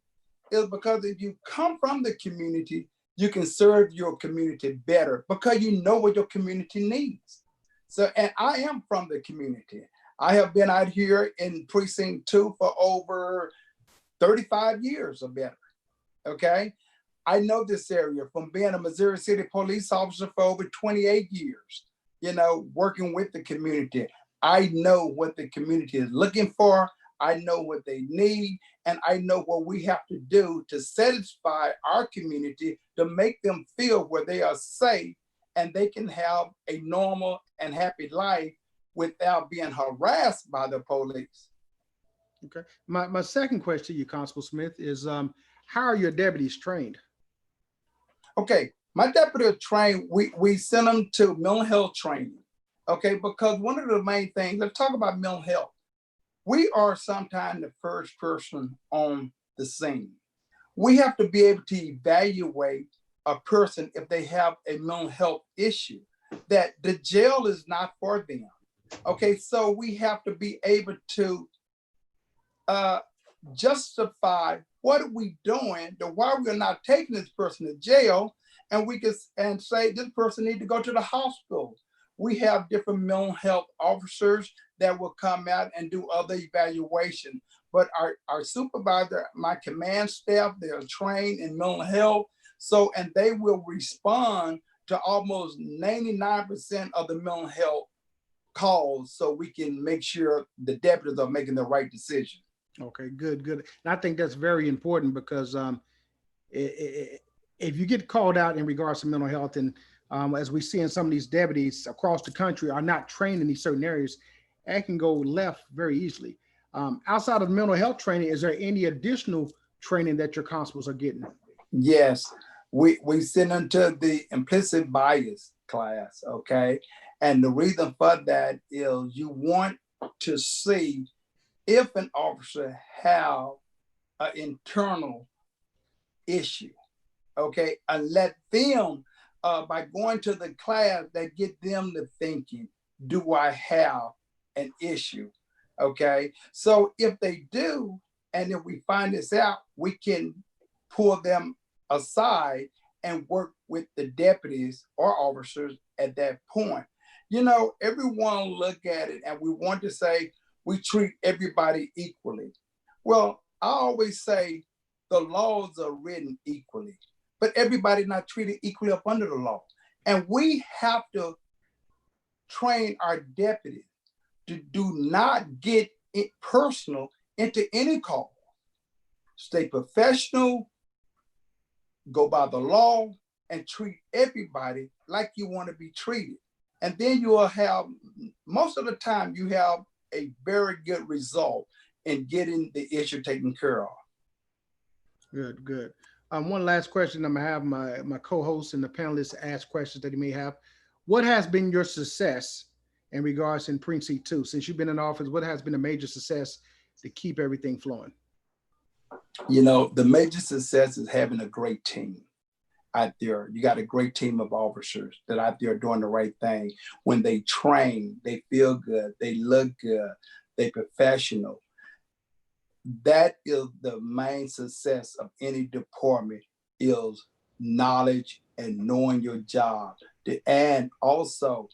is because if you come from the community, you can serve your community better because you know what your community needs. So, and I am from the community. I have been out here in precinct 2 for over 35 years or better. Okay. I know this area from being a Missouri City police officer for over 28 years, you know, working with the community. I know what the community is looking for. I know what they need, and I know what we have to do to satisfy our community to make them feel where they are safe and they can have a normal and happy life without being harassed by the police. Okay. My second question to you, Constable Smith, is how are your deputies trained? Okay, my deputies are trained. We send them to mental health training. Okay, because one of the main things, let's talk about mental health. We are sometimes the first person on the scene. We have to be able to evaluate a person if they have a mental health issue, that the jail is not for them. Okay, so we have to be able to justify what are we doing, why we're not taking this person to jail, and we can and say this person need to go to the hospital. We have different mental health officers that will come out and do other evaluation. But our supervisor, my command staff, they're trained in mental health. So, and they will respond to almost 99% of the mental health calls, so we can make sure the deputies are making the right decision. Okay, good. And I think that's very important because if you get called out in regards to mental health, and as we see in some of these deputies across the country are not trained in these certain areas, that can go left very easily. Outside of mental health training, is there any additional training that your constables are getting? Yes, we send them to the implicit bias class, okay? And the reason for that is you want to see if an officer have an internal issue, okay? And let them, by going to the class, that get them to thinking, do I have an issue, okay? So if they do, and if we find this out, we can pull them aside and work with the deputies or officers at that point. You know, everyone look at it and we want to say we treat everybody equally. Well, I always say the laws are written equally, but everybody not treated equally up under the law. And we have to train our deputies to do not get it personal into any call. Stay professional, go by the law, and treat everybody like you want to be treated. And then you will have, most of the time, you have a very good result in getting the issue taken care of. Good. One last question. I'm gonna have my co-hosts and the panelists ask questions that you may have. What has been your success in regards in Precinct 2? Since you've been in office, what has been a major success to keep everything flowing? You know, the major success is having a great team out there. You got a great team of officers that out there doing the right thing. When they train, they feel good, they look good, they professional. That is the main success of any department, is knowledge and knowing your job. And also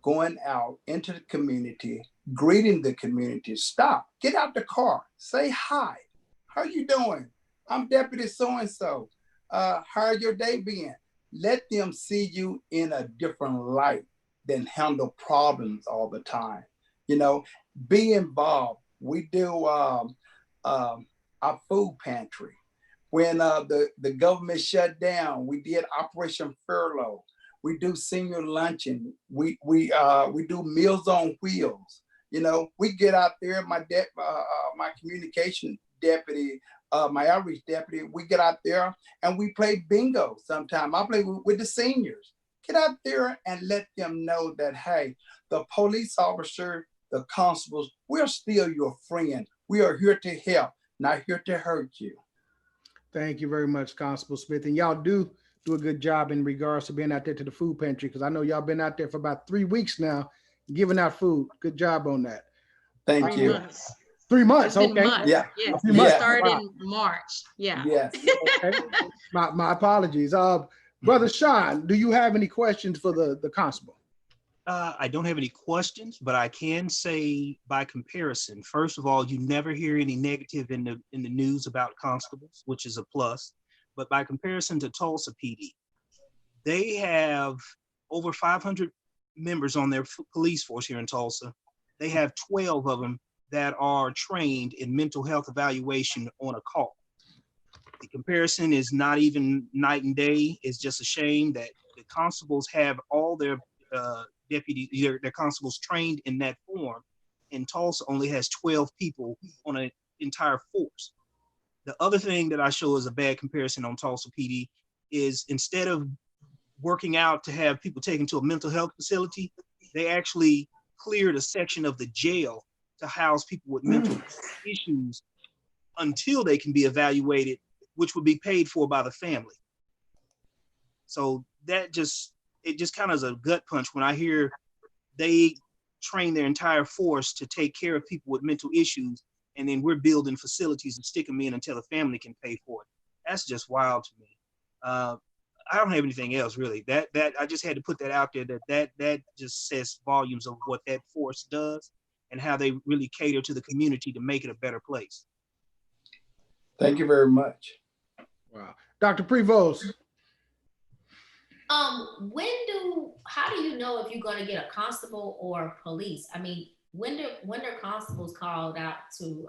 going out into the community, greeting the community. Stop, get out the car, say hi. How you doing? I'm Deputy so-and-so. How's your day been? Let them see you in a different light than handle problems all the time. You know, be involved. We do our food pantry. When the government shut down, we did Operation Furlough. We do senior luncheon. We do Meals on Wheels. You know, we get out there. My communication deputy, my outreach deputy, we get out there and we play bingo sometime. I play with the seniors. Get out there and let them know that, hey, the police officer, the constables, we're still your friend. We are here to help, not here to hurt you. Thank you very much, Constable Smith. And y'all do a good job in regards to being out there to the food pantry, because I know y'all been out there for about 3 weeks now, giving out food. Good job on that. Thank you. 3 months. It's been Okay. months. Yeah. Yes. Yeah. We started in March. Yeah. Yes. Okay. My apologies. Brother Shaun, do you have any questions for the constable? I don't have any questions, but I can say by comparison, first of all, you never hear any negative in the news about constables, which is a plus. But by comparison to Tulsa PD, they have over 500 members on their police force here in Tulsa. They have 12 of them that are trained in mental health evaluation on a call. The comparison is not even night and day. It's just a shame that the constables have all their deputies, their constables trained in that form, and Tulsa only has 12 people on an entire force. The other thing that I show as a bad comparison on Tulsa PD is, instead of working out to have people taken to a mental health facility, they actually cleared a section of the jail to house people with mental issues until they can be evaluated, which would be paid for by the family. So it just kind of is a gut punch when I hear they train their entire force to take care of people with mental issues, and then we're building facilities and stick them in until the family can pay for it. That's just wild to me. I don't have anything else really. That I just had to put that out there. That just says volumes of what that force does and how they really cater to the community to make it a better place. Thank you very much. Wow. Dr. Prevost. How do you know if you're going to get a constable or police? I mean, when are constables called out to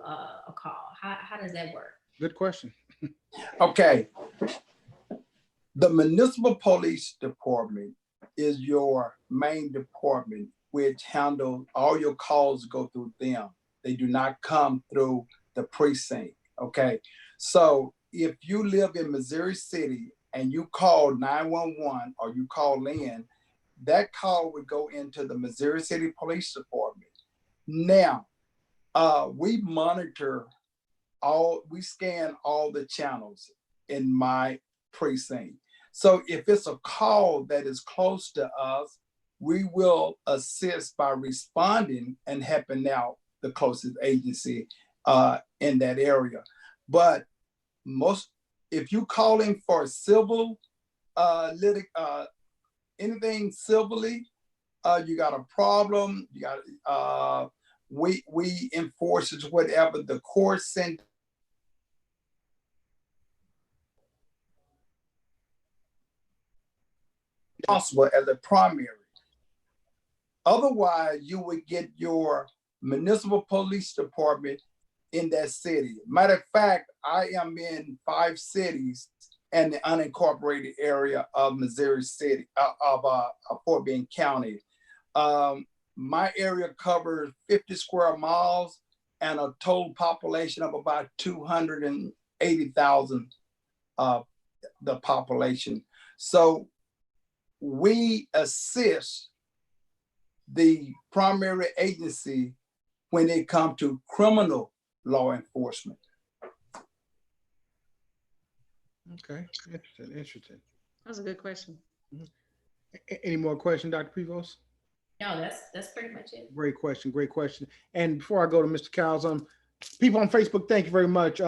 a call? How does that work? Good question. Okay. The municipal police department is your main department, which handles all your calls go through them. They do not come through the precinct. Okay. So if you live in Missouri City and you call 911 or you call in, that call would go into the Missouri City Police Department. Now, we scan all the channels in my precinct. So if it's a call that is close to us, we will assist by responding and helping out the closest agency in that area. But if you call in for civil anything civilly, you got a problem, you got we enforce it, whatever the court sent possible as a primary. Otherwise, you would get your municipal police department in that city. Matter of fact, I am in 5 cities and the unincorporated area of Missouri City, of Fort Bend County. My area covers 50 square miles and a total population of about 280,000, the population. So we assist the primary agency when it comes to criminal law enforcement. Okay, interesting. That's a good question. Any more questions, Dr. Prevost? No, that's pretty much it. Great question. And before I go to Mr. Cowles, people on Facebook, thank you very much.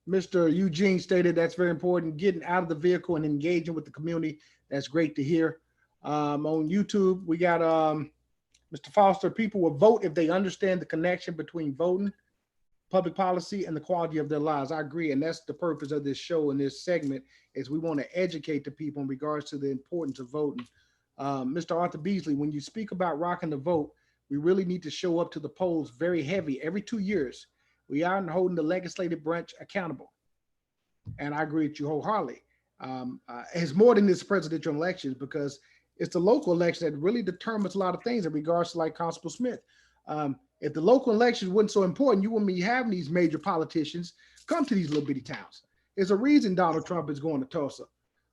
Mr. Eugene stated that's very important, getting out of the vehicle and engaging with the community. That's great to hear. On YouTube, we got Mr. Foster, people will vote if they understand the connection between voting, public policy, and the quality of their lives. I agree, and that's the purpose of this show and this segment, is we want to educate the people in regards to the importance of voting. Mr. Arthur Beasley, when you speak about rocking the vote, we really need to show up to the polls very heavy every 2 years. We aren't holding the legislative branch accountable. And I agree with you wholeheartedly. It's more than this presidential elections, because it's the local election that really determines a lot of things in regards to, like Constable Smith. If the local elections weren't so important, you wouldn't be having these major politicians come to these little bitty towns. There's a reason Donald Trump is going to Tulsa.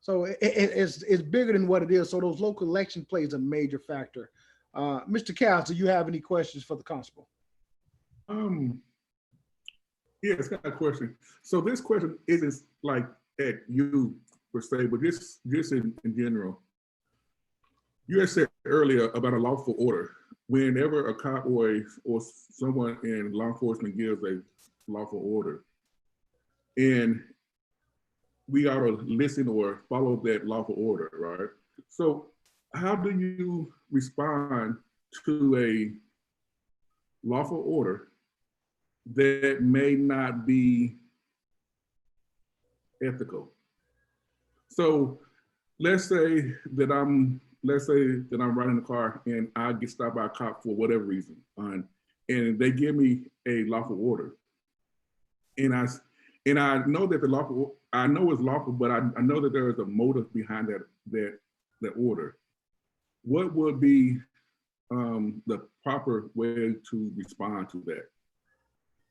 So it's bigger than what it is. So those local election plays a major factor. Mr. Cowles, do you have any questions for the constable? Yes, got a question. So this question isn't like at you per se, but just in general. You had said earlier about a lawful order. Whenever a cop or someone in law enforcement gives a lawful order, and we ought to listen or follow that lawful order, right? So how do you respond to a lawful order that may not be ethical? So let's say that I'm riding the car and I get stopped by a cop for whatever reason, and they give me a lawful order, and I know that I know it's lawful, but I know that there is a motive behind that order. What would be the proper way to respond to that?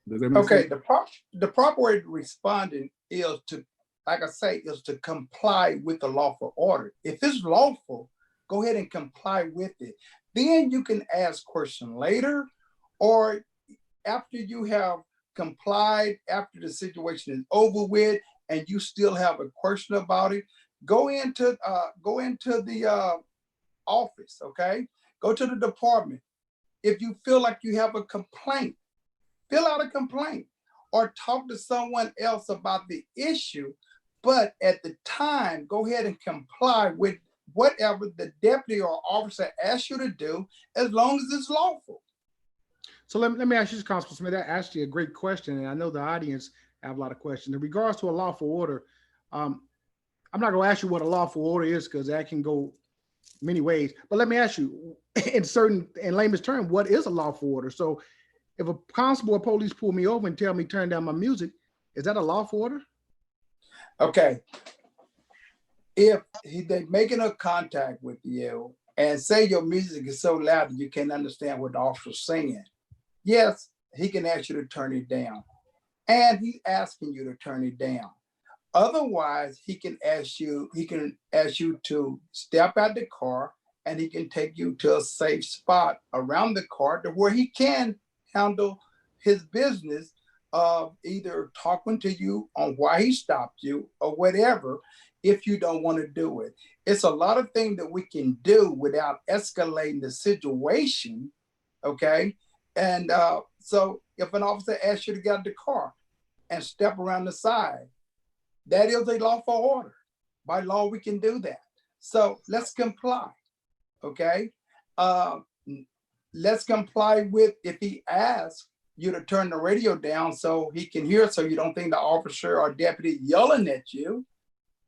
Does that make sense? The proper way to responding is to, like I say, is to comply with the lawful order. If it's lawful, go ahead and comply with it. Then you can ask questions later, or after you have complied, after the situation is over with, and you still have a question about it, go into the office, okay? Go to the department. If you feel like you have a complaint, fill out a complaint or talk to someone else about the issue, But at the time, go ahead and comply with whatever the deputy or officer asks you to do, as long as it's lawful. So let me ask you this, Constable Smith. That asked you a great question, and I know the audience have a lot of questions. In regards to a lawful order, I'm not going to ask you what a lawful order is because that can go many ways. But let me ask you, in layman's term, what is a lawful order? So if a constable or police pull me over and tell me turn down my music, is that a lawful order? Okay. If they're making a contact with you and say your music is so loud that you can't understand what the officer's saying, yes, he can ask you to turn it down. And he's asking you to turn it down. Otherwise, he can ask you to step out the car, and he can take you to a safe spot around the car to where he can handle his business of either talking to you on why he stopped you or whatever, if you don't want to do it. It's a lot of things that we can do without escalating the situation, okay? And so if an officer asks you to get out of the car and step around the side, that is a lawful order. By law, we can do that. So let's comply, okay? Let's comply with, if he asks you to turn the radio down so he can hear, so you don't think the officer or deputy yelling at you.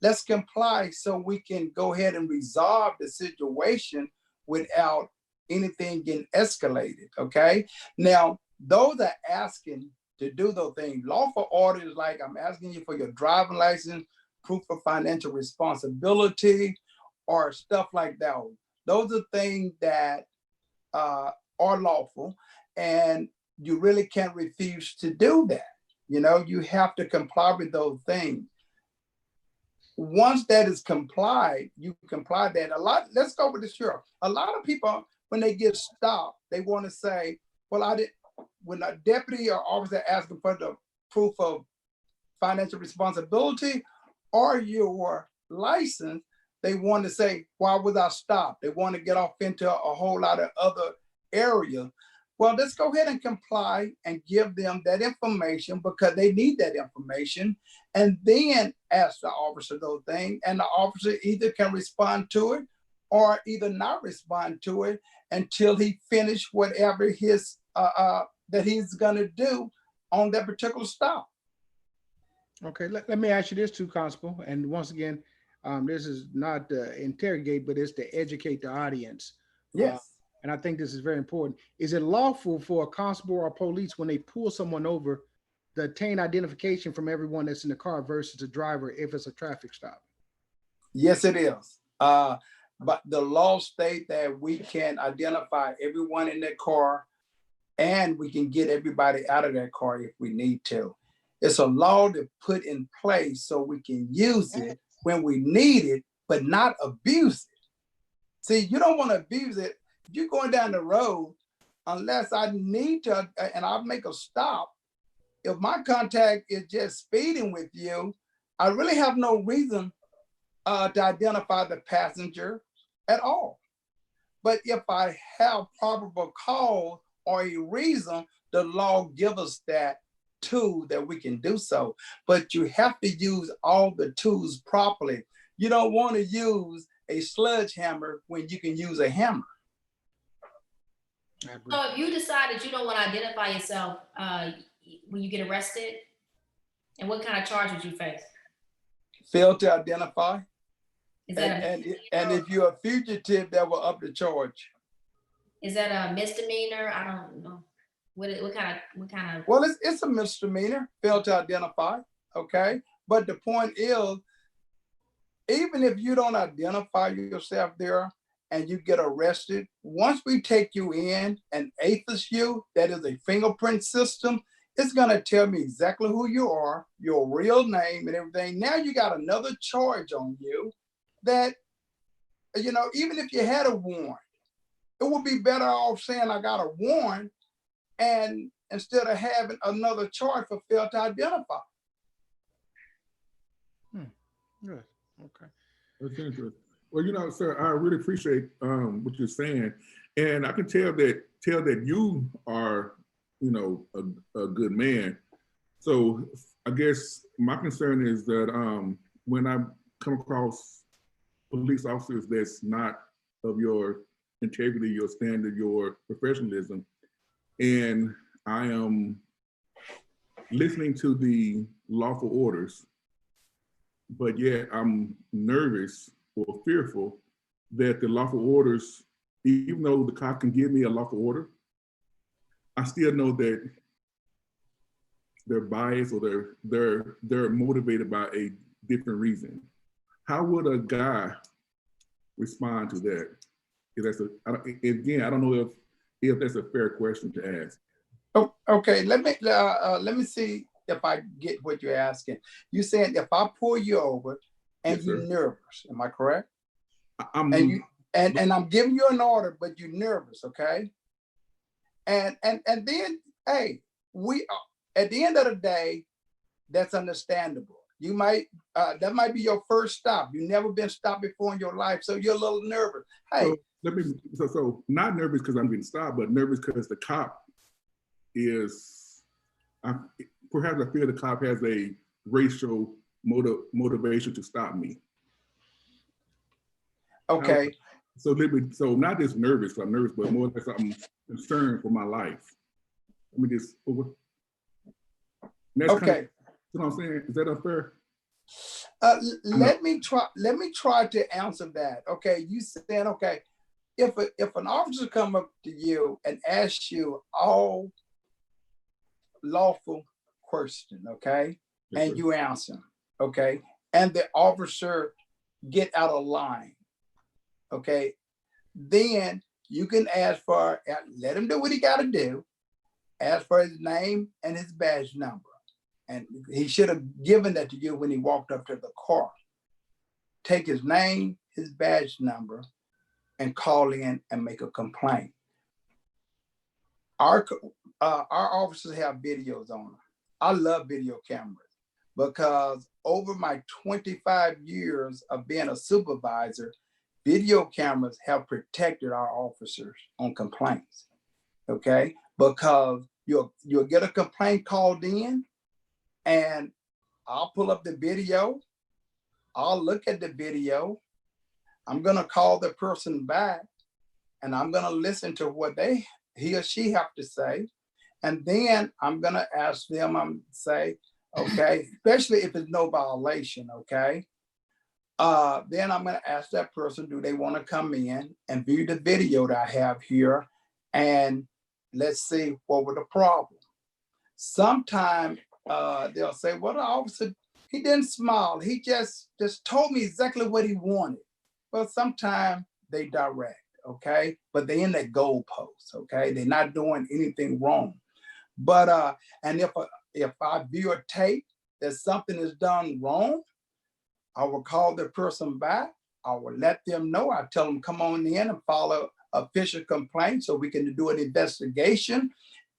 Let's comply so we can go ahead and resolve the situation without anything getting escalated, okay? Now, those are asking to do those things. Lawful orders, like I'm asking you for your driving license, proof of financial responsibility, or stuff like that. Those are things that are lawful, and you really can't refuse to do that. You know, you have to comply with those things. Once that is complied, you comply that. Let's go with the sheriff. A lot of people, when they get stopped, they want to say, well, when a deputy or officer asking for the proof of financial responsibility or your license, they want to say, why was I stopped? They want to get off into a whole lot of other areas. Well, let's go ahead and comply and give them that information because they need that information, and then ask the officer those things, and the officer either can respond to it or either not respond to it until he finish whatever his that he's gonna do on that particular stop. Okay, let me ask you this too, Constable. And once again, this is not to interrogate, but it's to educate the audience. Yes. And I think this is very important. Is it lawful for a constable or police, when they pull someone over, to obtain identification from everyone that's in the car versus the driver if it's a traffic stop? Yes, it is. But the law states that we can identify everyone in that car, and we can get everybody out of that car if we need to. It's a law to put in place so we can use it when we need it, but not abuse it. See, you don't want to abuse it. You're going down the road, unless I need to, and I'll make a stop. If my contact is just speeding with you, I really have no reason to identify the passenger at all. But if I have probable cause or a reason, the law gives us that tool that we can do so. But you have to use all the tools properly. You don't want to use a sledgehammer when you can use a hammer. So if you decide that you don't want to identify yourself when you get arrested, and what kind of charge would you face? Fail to identify. Is that and if you're a fugitive, that will up the charge. Is that a misdemeanor? I don't know. What kind of? Well, it's a misdemeanor, fail to identify, okay? But the point is, even if you don't identify yourself there and you get arrested, once we take you in and AFIS you, that is a fingerprint system, it's gonna tell me exactly who you are, your real name and everything. Now you got another charge on you that, you know, even if you had a warrant, it would be better off saying I got a warrant, and instead of having another charge for fail to identify. Good. Okay. That's interesting. Well, you know, sir, I really appreciate what you're saying, and I can tell that you are, you know, a good man. So I guess my concern is that when I come across police officers that's not of your integrity, your standard, your professionalism, and I am listening to the lawful orders, but yet I'm nervous or fearful that the lawful orders, even though the cop can give me a lawful order, I still know that they're biased or they're motivated by a different reason. How would a guy respond to that? If that's again, I don't know if that's a fair question to ask. Oh, okay, let me see if I get what you're asking. You saying if I pull you over and Yes, you're sir. nervous, am I correct? I'm And I'm giving you an order, but you're nervous, okay? And then, hey, we at the end of the day, that's understandable. You might that might be your first stop. You've never been stopped before in your life, so you're a little nervous. Hey, so not nervous because I'm getting stopped, but nervous because the cop is, perhaps I feel the cop has a racial motivation to stop me. okay, So not just nervous, I'm nervous, but more like I'm concerned for my life. Let me just, okay. You know what I'm saying? Is that unfair? Let me try to answer that. Okay, you said, okay, if an officer come up to you and ask you all lawful question, okay, Yes, and sir. you answer, okay, and the officer get out of line, okay, then you can ask for, let him do what he got to do, ask for his name and his badge number. And he should have given that to you when he walked up to the car. Take his name, his badge number, and call in and make a complaint. Our officers have videos on them. I love video cameras because over my 25 years of being a supervisor, video cameras have protected our officers on complaints, okay? Because you'll get a complaint called in, and I'll pull up the video. I'll look at the video. I'm gonna call the person back, and I'm gonna listen to what he or she have to say, and then I'm gonna ask them. Say, okay, especially if it's no violation, okay. Then I'm gonna ask that person, do they want to come in and view the video that I have here, and let's see what was the problem. Sometimes they'll say, well, the officer, he didn't smile. He just told me exactly what he wanted. Well, sometimes they direct, okay? But they in that goalpost, okay? They're not doing anything wrong. But, and if I view a tape that something is done wrong, I will call the person back. I will let them know. I tell them, come on in and file an official complaint so we can do an investigation.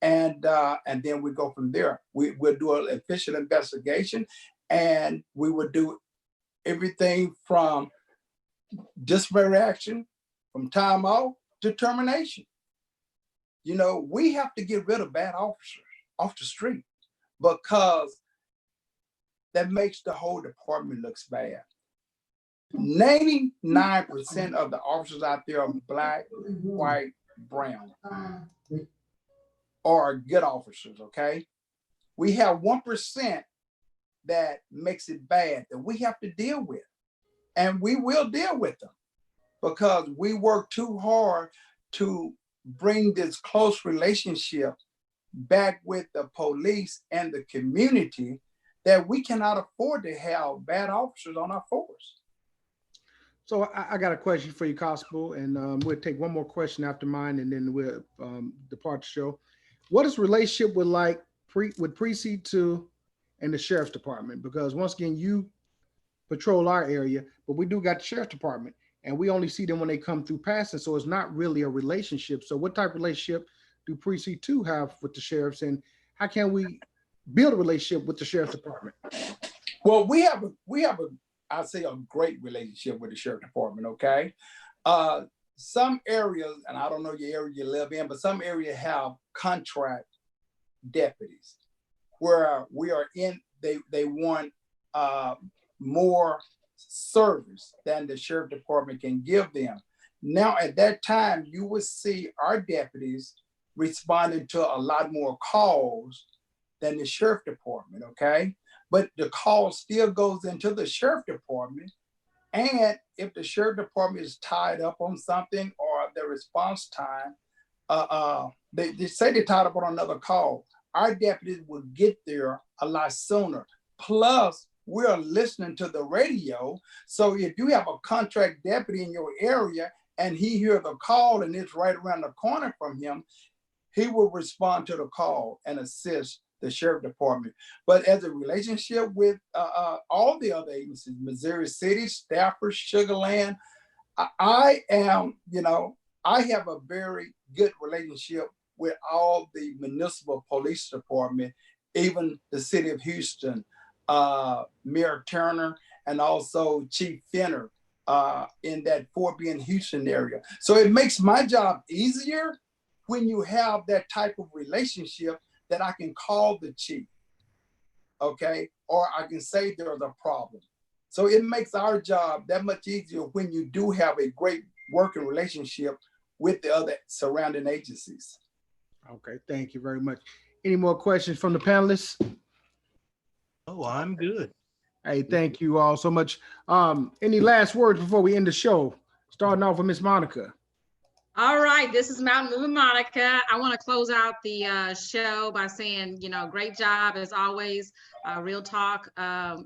And then we go from there. We'll do an official investigation, and we will do everything from disciplinary action, from timeout to termination. You know, we have to get rid of bad officers off the street because that makes the whole department looks bad. 99% of the officers out there are black, white, brown, are good officers, okay? We have 1% that makes it bad that we have to deal with. And we will deal with them because we work too hard to bring this close relationship back with the police and the community that we cannot afford to have bad officers on our force. So I got a question for you, Constable, and we'll take one more question after mine, and then we'll depart the show. What is relationship with with Precinct 2 and the Sheriff's Department? Because once again, you patrol our area, but we do got the Sheriff's Department, and we only see them when they come through passing, so it's not really a relationship. So what type of relationship do Precinct 2 have with the sheriffs, and how can we build a relationship with the Sheriff's Department? Well, we have I'd say a great relationship with the Sheriff's Department, okay? Some areas, and I don't know your area you live in, but some areas have contract deputies where we are in, they want more service than the sheriff department can give them. Now, at that time, you would see our deputies responding to a lot more calls than the sheriff department, okay? But the call still goes into the sheriff department. And if the sheriff department is tied up on something or the response time, they say they're tied up on another call, our deputies will get there a lot sooner. Plus, we're listening to the radio. So if you have a contract deputy in your area and he hears the call and it's right around the corner from him, he will respond to the call and assist the sheriff department. But as a relationship with all the other agencies, Missouri City, Stafford, Sugar Land, I am, I have a very good relationship with all the municipal police department, even the city of Houston, Mayor Turner, and also Chief Finner in that Fort Bend, Houston area. So it makes my job easier when you have that type of relationship that I can call the chief, okay? Or I can say there's a problem. So it makes our job that much easier when you do have a great working relationship with the other surrounding agencies. Okay, thank you very much. Any more questions from the panelists? Oh, I'm good. Hey, thank you all so much. Any last words before we end the show? Starting off with Miss Monica. All right, this is Mountain Moving Monica. I want to close out the show by saying, great job as always. Real talk.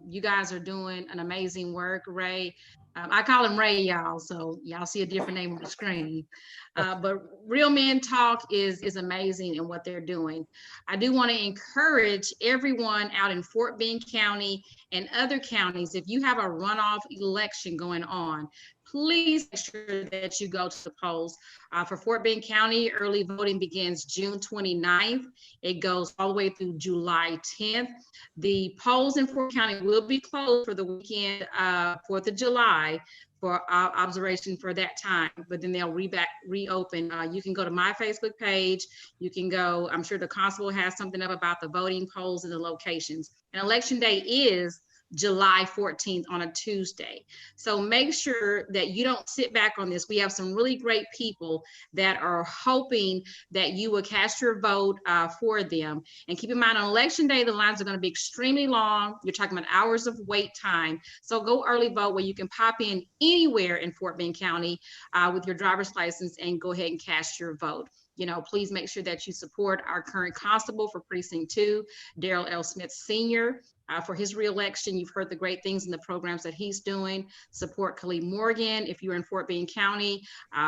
You guys are doing an amazing work, Ray. I call him Ray, y'all, so y'all see a different name on the screen. But Real Men Talk is amazing in what they're doing. I do want to encourage everyone out in Fort Bend County and other counties, if you have a runoff election going on, please make sure that you go to the polls. For Fort Bend County, early voting begins June 29th. It goes all the way through July 10th. The polls in Fort County will be closed for the weekend, 4th of July, for observation for that time, but then they'll reopen. You can go to my Facebook page. You can go, I'm sure the constable has something up about the voting polls and the locations. And election day is July 14th on a Tuesday. So make sure that you don't sit back on this. We have some really great people that are hoping that you will cast your vote for them. And keep in mind, on election day, the lines are going to be extremely long. You're talking about hours of wait time. So go early vote where you can pop in anywhere in Fort Bend County with your driver's license and go ahead and cast your vote. Please make sure that you support our current constable for Precinct 2, Daryl L. Smith Sr., for his reelection. You've heard the great things in the programs that he's doing. Support Khalid Morgan if you're in Fort Bend County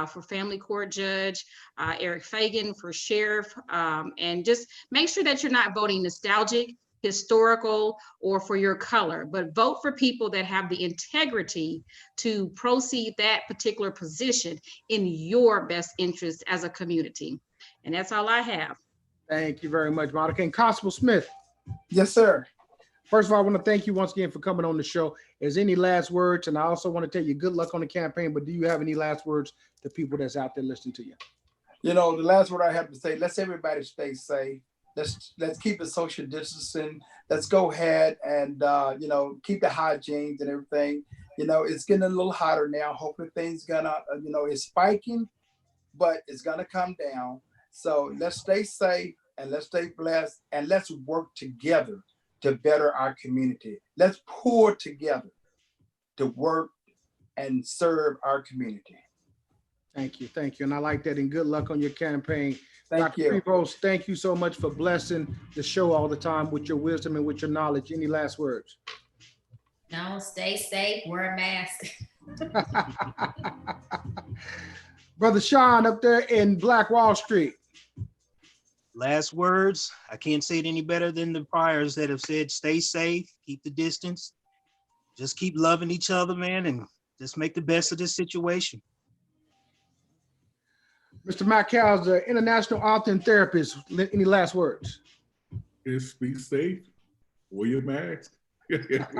for family court judge, Eric Fagan for sheriff, and just make sure that you're not voting nostalgic, historical, or for your color, but vote for people that have the integrity to proceed that particular position in your best interest as a community. And that's all I have. Thank you very much, Monica. And Constable Smith. Yes, sir. First of all, I want to thank you once again for coming on the show. Is any last words? And I also want to tell you good luck on the campaign, but do you have any last words to people that's out there listening to you? The last word I have to say, let's everybody stay safe. Let's keep it social distancing. Let's go ahead and, keep the hygiene and everything. It's getting a little hotter now. Hopefully things gonna, it's spiking, but it's gonna come down. So let's stay safe and let's stay blessed and let's work together to better our community. Let's pull together to work and serve our community. Thank you. Thank you. And I like that. And good luck on your campaign. Thank you. Prevost, thank you so much for blessing the show all the time with your wisdom and with your knowledge. Any last words? No, stay safe, wear a mask. Brother Shaun up there in Black Wall Street. Last words, I can't say it any better than the priors that have said, stay safe, keep the distance, just keep loving each other, man, and just make the best of this situation. Mr. Mack, the international author and therapist. Any last words? Just be safe, wear your mask. And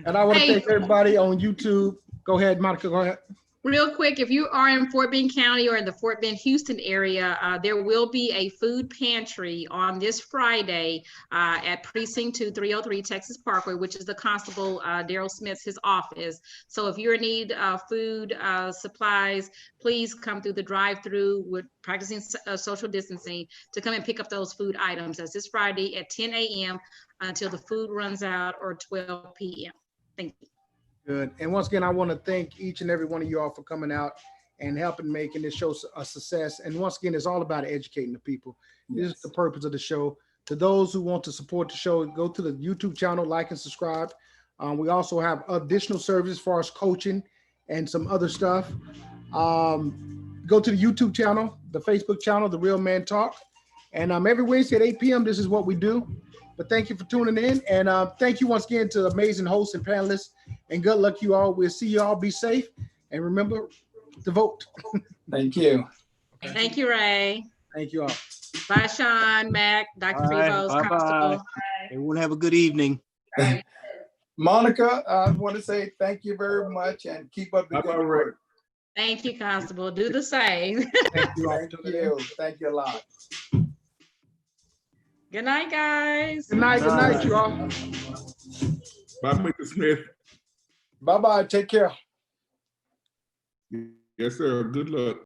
I want to thank everybody on YouTube. Go ahead, Monica, go ahead. Real quick, if you are in Fort Bend County or in the Fort Bend, Houston area, there will be a food pantry on this Friday at Precinct 2, 303 Texas Parkway, which is the constable Daryl Smith's his office. So if you're in need of food supplies, please come through the drive-through. We're practicing social distancing to come and pick up those food items. That's this Friday at 10 a.m. until the food runs out, or 12 p.m. Thank you. Good. And once again, I want to thank each and every one of you all for coming out and helping making this show a success. And once again, it's all about educating the people. This is the purpose of the show. To those who want to support the show, go to the YouTube channel, like and subscribe. We also have additional services as far as coaching and some other stuff. Go to the YouTube channel, the Facebook channel, The Real Man Talk. And every Wednesday at 8 p.m., this is what we do. But thank you for tuning in. And thank you once again to the amazing hosts and panelists. And good luck, you all. We'll see you all. Be safe. And remember to vote. Thank you. Thank you, Ray. Thank you all. Bye, Shaun, Mack, Dr. All right, Prevost, bye-bye. Constable. Everyone have a good evening. Monica, I want to say thank you very much and keep up the good work. Thank you, Constable. Do the same. Thank you all. Thank you. Thank you a lot. Good night, guys. Good night. Good night, you all. Bye, Mr. Smith. Bye-bye. Take care. Yes, sir. Good luck.